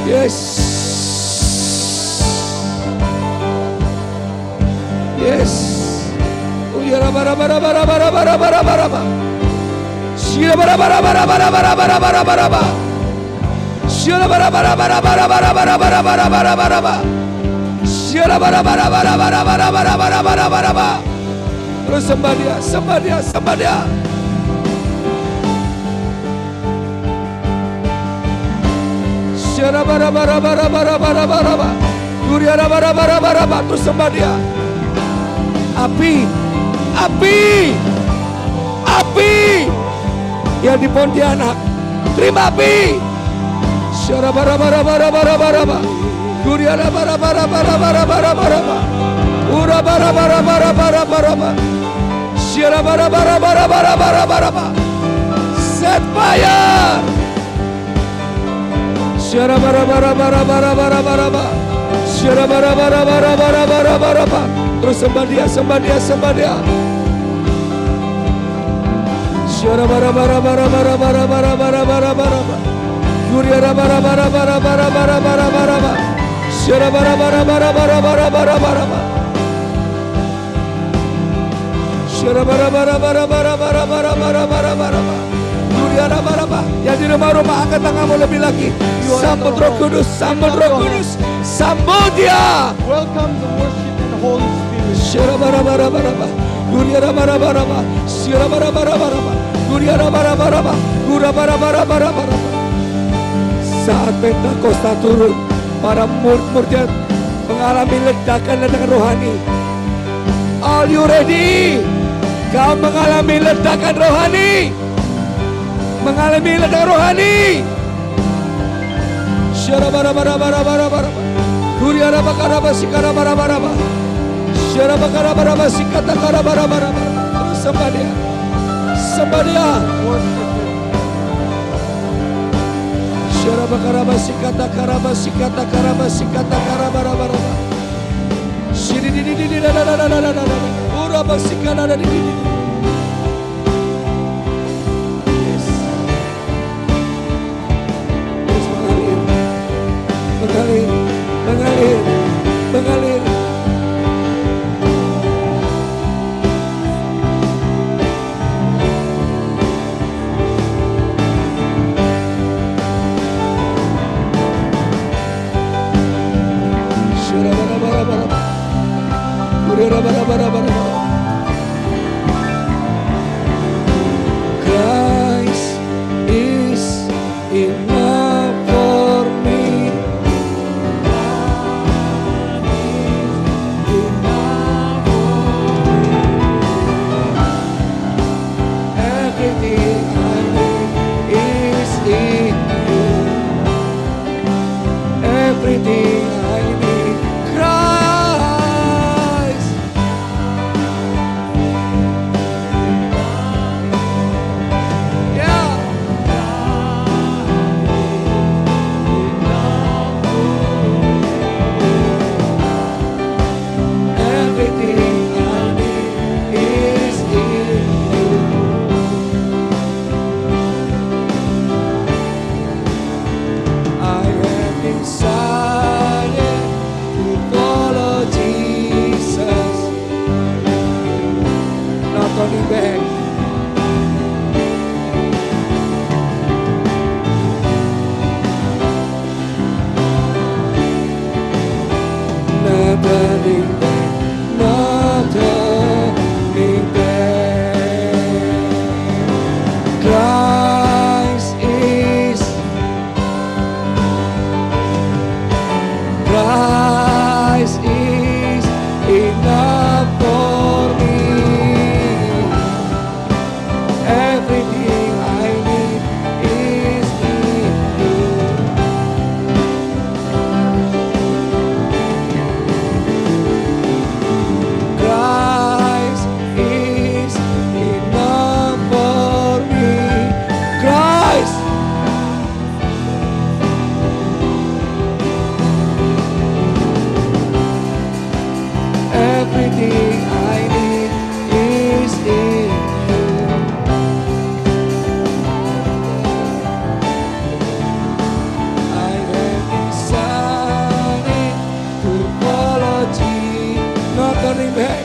yes, yes. Uyara bara bara bara bara bara bara bara bara. Shira bara bara bara bara bara bara bara bara bara. Shira bara bara bara bara bara bara bara bara bara bara bara. Shira bara bara bara bara bara bara bara bara bara bara. Terus sembah dia, sembah dia, sembah dia. Shira bara bara bara bara bara bara bara. Uyara bara bara bara bara. Terus sembah dia. Api, api, api yang di Pontianak, terima api. Syara bara bara bara bara bara bara, Guriara bara bara bara bara bara bara bara, Ura bara bara bara bara bara bara, Syara bara bara bara bara bara bara bara, set fire. Syara bara bara bara bara bara bara bara, Syara bara bara bara bara bara bara bara. Terus sembah dia, sembah dia, sembah dia. Syara bara bara bara bara bara bara bara bara bara. Guriara bara bara bara bara bara bara bara bara. Syara bara bara bara bara bara bara bara bara. Syara bara bara bara bara bara bara bara bara bara. Guriara bara bara. Yang di rumah-rumah angkat tanganmu lebih lagi. Sambut Roh Kudus, sambut Roh Kudus, sambut dia. Welcome the worship in the Holy Spirit. Syara bara bara bara bara. Guriara bara bara bara. Syara bara bara bara bara. Guriara bara bara bara. Gura bara bara bara bara. Saat Pentakosta turun, para murid-murid mengalami ledakan-ledakan rohani. Are you ready? Kau mengalami ledakan rohani. Mengalami ledakan rohani. Syara bara bara bara bara bara. Guriara bakara basikara bara bara bara. Syara bakara bara basikata kara bara bara bara. Terus sembah dia. Sembah dia. Syara bakara basikata kara basikata kara basikata kara bara bara bara. Yes. Terus mengalir. Christ is enough for me. Everything I need is in you. Everything I need, Christ. Yeah. Everything I need is in you. I have decided to follow Jesus. Not turning back. Not turning back. Not turning back. Christ is enough for me. Everything I need is in you. Christ is enough for me. Christ. Everything I need is in you. I have decided to follow Jesus. Not turning back.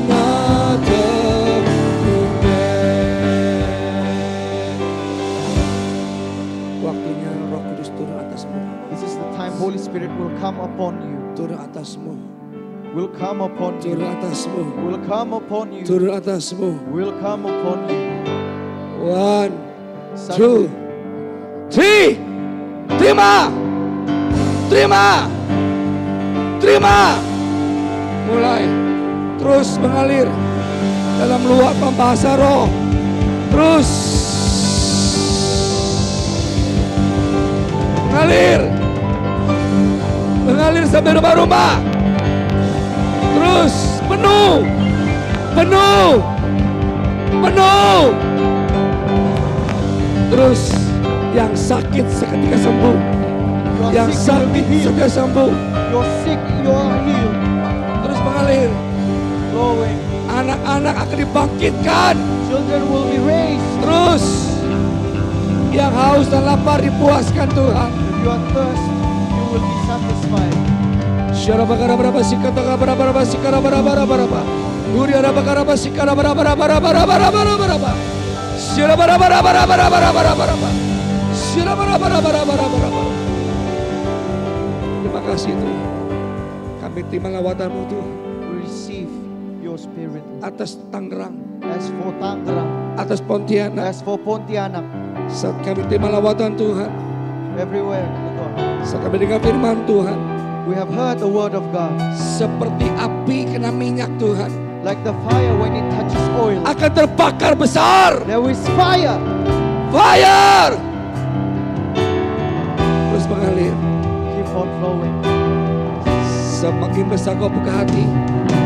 Not turning back. Waktunya Roh Kudus turun atasmu. This is the time Holy Spirit will come upon you. Turun atasmu. Will come upon you. Turun atasmu. Will come upon you. Turun atasmu. Will come upon you. 1, 2, 3. Terima. Terima. Terima. Mulai. Terus mengalir dalam luapan bahasa roh. Terus mengalir. Mengalir sampai rumah-rumah. Terus penuh. Penuh. Penuh. Terus yang sakit seketika sembuh. You are Yang sick, you will be sakit healed. seketika sembuh. You're sick, you are healed. Terus mengalir. Flowing. Anak-anak akan dibangkitkan. Children will be raised. Terus yang haus dan lapar dipuaskan Tuhan. If you are thirst, you will be satisfied. Syarabakarabaraba sikatakabaraba sikarabaraba. Guriarabakaraba sikarabaraba. Syarabarabaraba. Syarabarabaraba. Terima kasih Tuhan. Kami terima lawatanmu Tuhan. We receive your spirit. Atas Tangerang, As for Tangerang, atas Pontianak. as for Pontianak, Saat kami terima lawatan Tuhan, everywhere, Lord. saat kami dengar firman Tuhan, We have heard the word of God. seperti api kena minyak Tuhan, Like the fire when it touches oil. akan terbakar besar. There is fire. Fire! Terus mengalir. Keep on flowing. Semakin besar kau buka hati,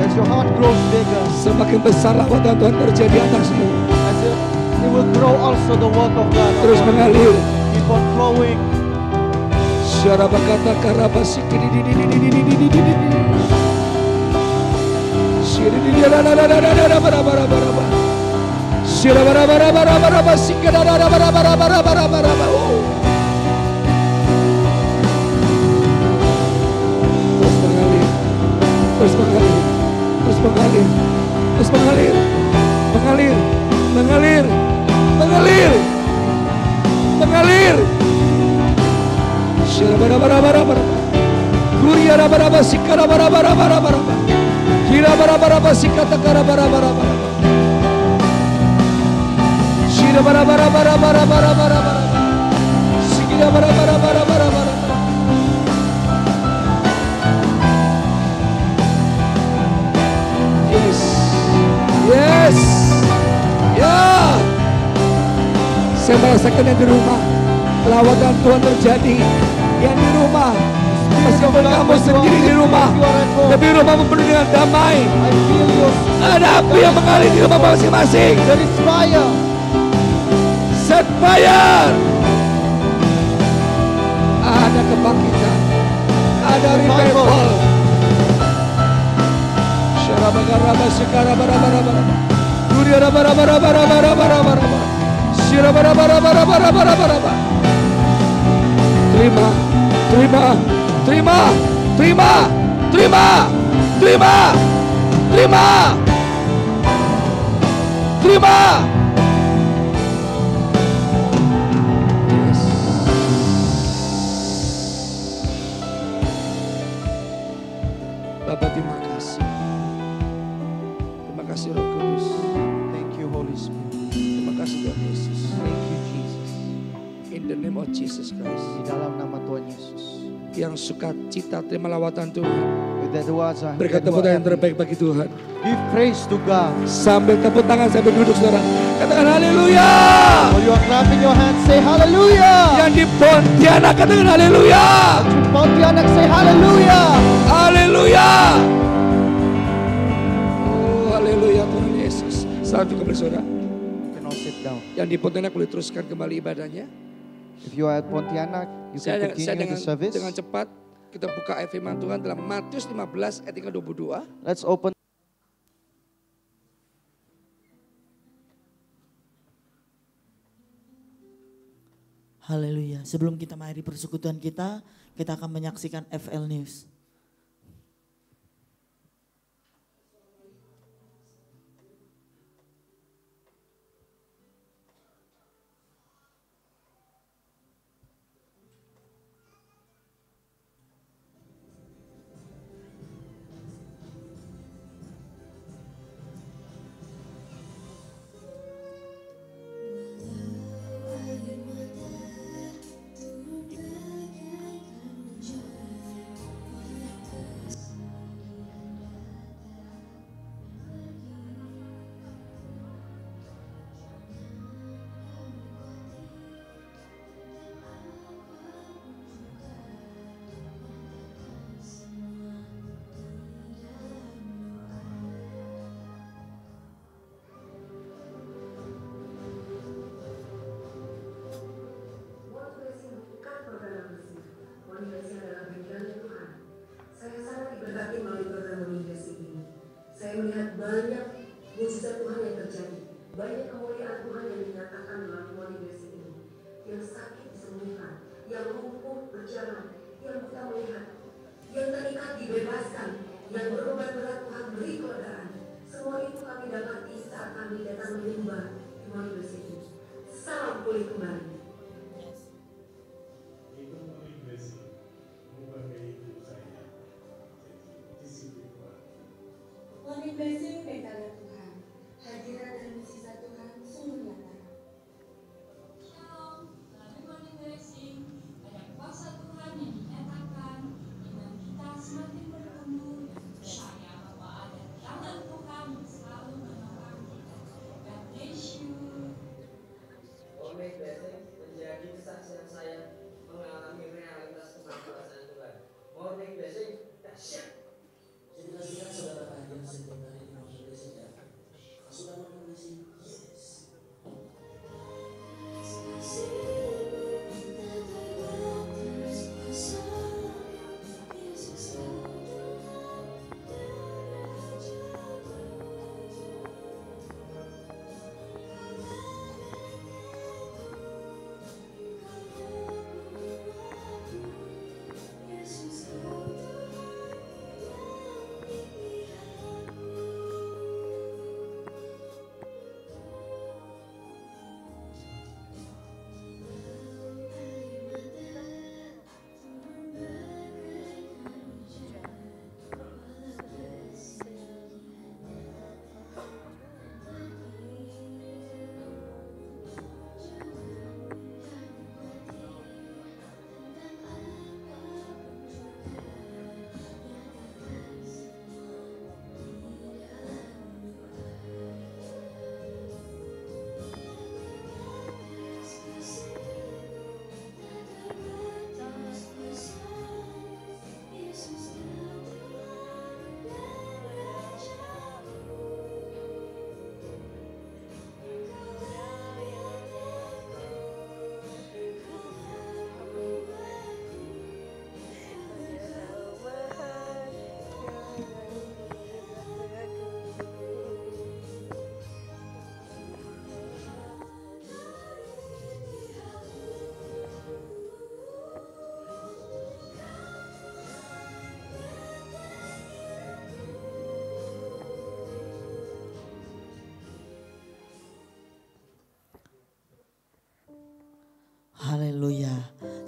As your heart grows bigger, semakin besar lawatan Tuhan terjadi atasmu. as it will grow also the work of God. Terus mengalir. Keep on flowing. Syarabakata karabasi terus mengalir, terus mengalir, terus mengalir, mengalir, mengalir, mengalir, mengalir. Syarabarabarabarabar, kuriarabaraba sikarabarabarabarabar, kirabarabaraba sikatakarabarabarabar, syirabarabarabarabarabarabar, sikirabarabarabarabarabar. Yes, yes, ya. Saya merasakan yang di rumah, lawatan Tuhan terjadi. Yang di rumah, meskipun kamu sendiri di rumah, tapi rumahmu penuh dengan damai. I feel your Ada api yang mengalir di rumah masing-masing. there is fire. Set fire. Ada kebangkitan, ada revival. Syarabagaraba sikarabarabarabara, guriarabarabarabarabarabarabara, syirabarabarabarabarabarabara. Terima, terima, terima, terima, terima, terima, terima, terima. Yes. Bapak terima kasih. Terima kasih Roh Kudus. Thank you, Holy Spirit. Terima kasih Tuhan Yesus. Thank you, Jesus. In the name of Jesus Christ. Di dalam nama Tuhan Yesus. Yang suka cita terima lawatan Tuhan. With that words, Berikan tepuk tangan yang terbaik bagi Tuhan. give praise to God. Sambil tepuk tangan sambil duduk saudara. Katakan haleluya. While you are clapping your hands, say hallelujah. Yang di Pontianak katakan haleluya. In Pontianak, say hallelujah. Haleluya. Oh haleluya Tuhan Yesus. Selamat kembali saudara. You can all sit down. Yang di Pontianak boleh teruskan kembali ibadahnya. If you are at Pontianak, you can Saya continue the service. dengan cepat kita buka ayat firman Tuhan dalam Matius 15 ayat 22. Let's open. Haleluya. Sebelum kita mengakhiri persekutuan kita akan menyaksikan FL News. Saya melihat banyak mujizat Tuhan yang terjadi, banyak kemuliaan Tuhan yang dinyatakan melalui monigasi ini. Yang sakit disembuhkan, yang lumpuh berjalan, yang buta melihat, yang terikat dibebaskan, yang berobat berat Tuhan beri keledaan. Semua itu kami dapati saat kami datang menyembah di monigasi ini. Salam pulih kembali. Morning blessing berkala Tuhan, hadirat dan mukjizat Tuhan sungguh nyata. Shalom, melalui morning blessing, ada kuasa Tuhan yang dinyatakan, dengan kita semakin bertumbuh dan percaya bahwa ada tangan Tuhan yang selalu menolong kita. God bless you. Morning blessing.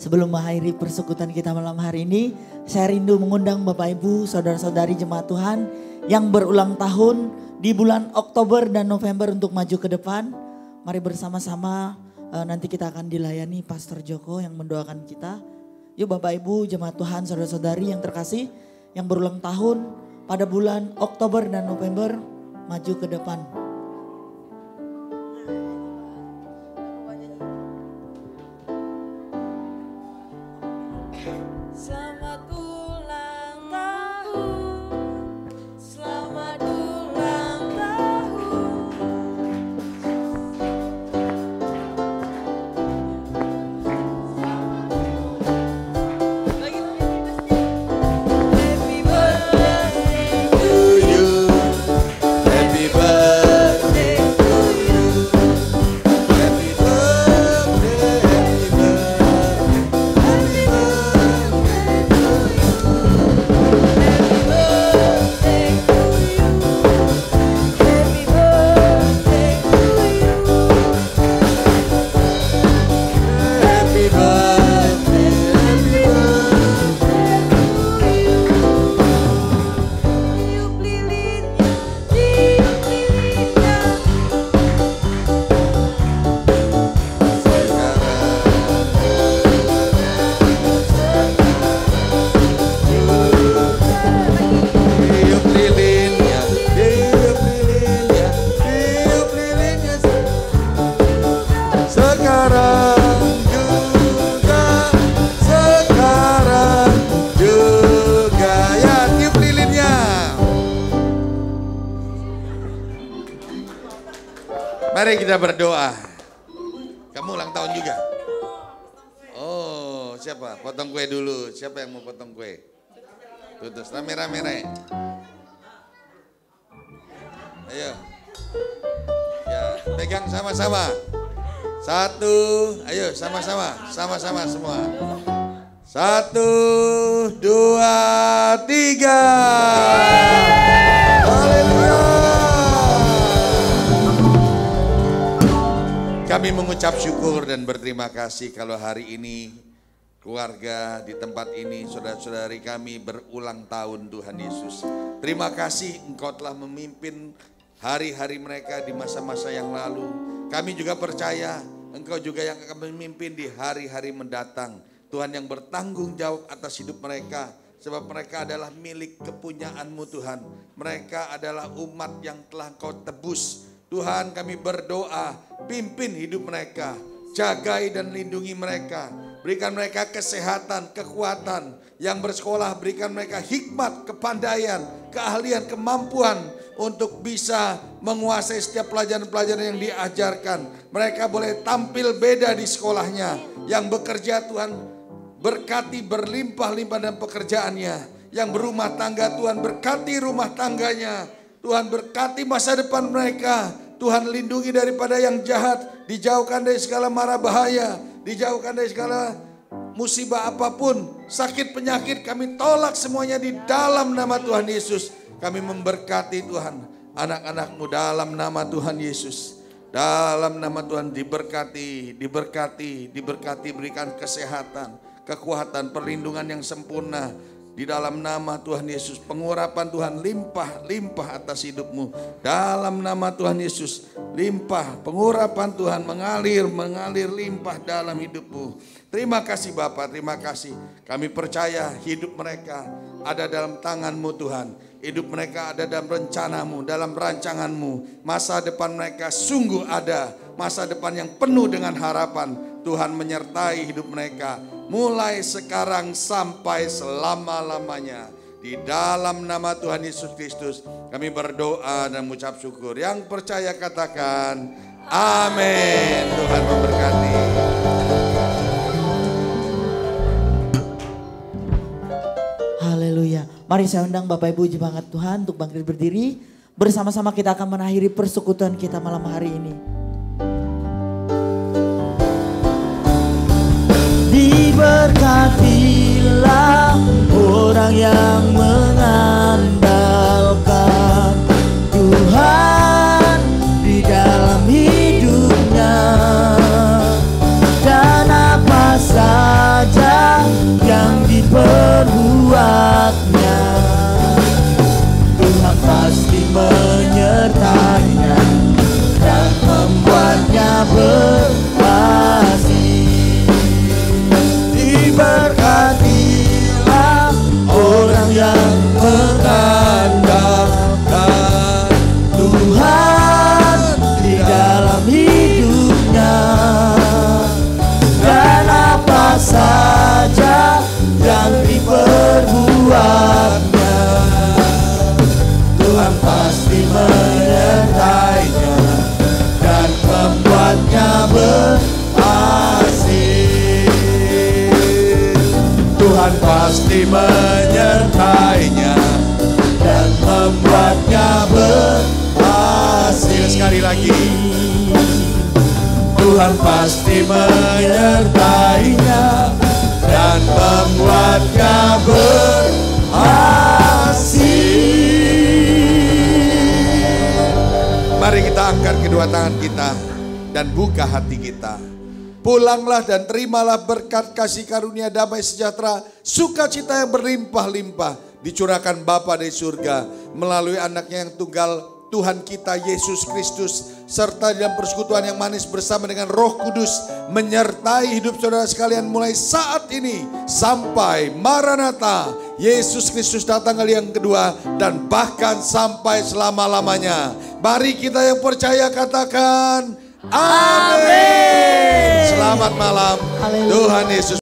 Sebelum mengakhiri persekutuan kita malam hari ini, saya rindu mengundang Bapak Ibu, saudara-saudari jemaat Tuhan yang berulang tahun di bulan Oktober dan November untuk maju ke depan. Mari bersama-sama nanti kita akan dilayani Pastor Joko yang mendoakan kita. Yuk Bapak Ibu, jemaat Tuhan, saudara-saudari yang terkasih yang berulang tahun pada bulan Oktober dan November maju ke depan. Selamat ulang tahun, selamat ulang tahun. Happy birthday to you, Happy birthday to you. Happy birthday, happy birthday, happy birthday, happy birthday. Tiup lilinnya, tiup lilinnya. Tiup lilinnya, tiup lilinnya, tiup lilinnya. Sekarang juga, sekarang juga. Ya, tiup lilinnya. Mari kita berdoa. Kamu ulang tahun juga? Oh, siapa? Potong kue dulu. Siapa yang mau potong kue? Tutus, rame-rame, Re. Ayo. Ya, pegang sama-sama. Satu, ayo sama-sama. Sama-sama semua. 1, 2, 3. Haleluya. Kami mengucap syukur dan berterima kasih kalau hari ini keluarga di tempat ini, saudara-saudari kami berulang tahun Tuhan Yesus. Terima kasih Engkau telah memimpin hari-hari mereka di masa-masa yang lalu. Kami juga percaya Engkau juga yang akan memimpin di hari-hari mendatang. Tuhan yang bertanggung jawab atas hidup mereka. Sebab mereka adalah milik kepunyaan-Mu Tuhan. Mereka adalah umat yang telah Engkau tebus. Tuhan, kami berdoa, pimpin hidup mereka. Jagai dan lindungi mereka. Berikan mereka kesehatan, kekuatan. Yang bersekolah berikan mereka hikmat, kepandaian, keahlian, kemampuan untuk bisa menguasai setiap pelajaran-pelajaran yang diajarkan. Mereka boleh tampil beda di sekolahnya. Yang bekerja Tuhan berkati berlimpah-limpah dalam pekerjaannya. Yang berumah tangga Tuhan berkati rumah tangganya. Tuhan berkati masa depan mereka. Tuhan lindungi daripada yang jahat. Dijauhkan dari segala mara bahaya. Dijauhkan dari segala musibah apapun. Sakit penyakit kami tolak semuanya di dalam nama Tuhan Yesus. Kami memberkati Tuhan. Anak-anak-Mu dalam nama Tuhan Yesus. Dalam nama Tuhan diberkati, diberkati, diberkati. Berikan kesehatan, kekuatan, perlindungan yang sempurna. Di dalam nama Tuhan Yesus, pengurapan Tuhan limpah-limpah atas hidupmu. Dalam nama Tuhan Yesus, limpah, pengurapan Tuhan mengalir limpah dalam hidupmu. Terima kasih Bapa, terima kasih. Kami percaya hidup mereka ada dalam tangan-Mu Tuhan. Hidup mereka ada dalam rencana-Mu, dalam rancangan-Mu. Masa depan mereka sungguh ada. Masa depan yang penuh dengan harapan. Tuhan menyertai hidup mereka. Mulai sekarang sampai selama-lamanya. Di dalam nama Tuhan Yesus Kristus kami berdoa dan mengucap syukur. Yang percaya katakan amin. Tuhan memberkati. Haleluya. Mari saya undang Bapak Ibu jemaat Tuhan untuk bangkit berdiri. Bersama-sama kita akan mengakhiri persekutuan kita malam hari ini. Diberkatilah orang yang mengandalkan Tuhan di dalam hidupnya. Dan apa saja Tuhan pasti menyertainya dan membuatnya berhasil. Mari kita angkat kedua tangan kita dan buka hati kita. Pulanglah dan terimalah berkat kasih karunia damai sejahtera, sukacita yang berlimpah-limpah dicurahkan Bapa dari surga melalui anaknya yang tunggal Tuhan kita Yesus Kristus, serta dalam persekutuan yang manis bersama dengan Roh Kudus menyertai hidup saudara sekalian mulai saat ini sampai Maranatha, Yesus Kristus datang kali yang kedua dan bahkan sampai selama-lamanya. Mari kita yang percaya katakan amin. Selamat malam. Tuhan Yesus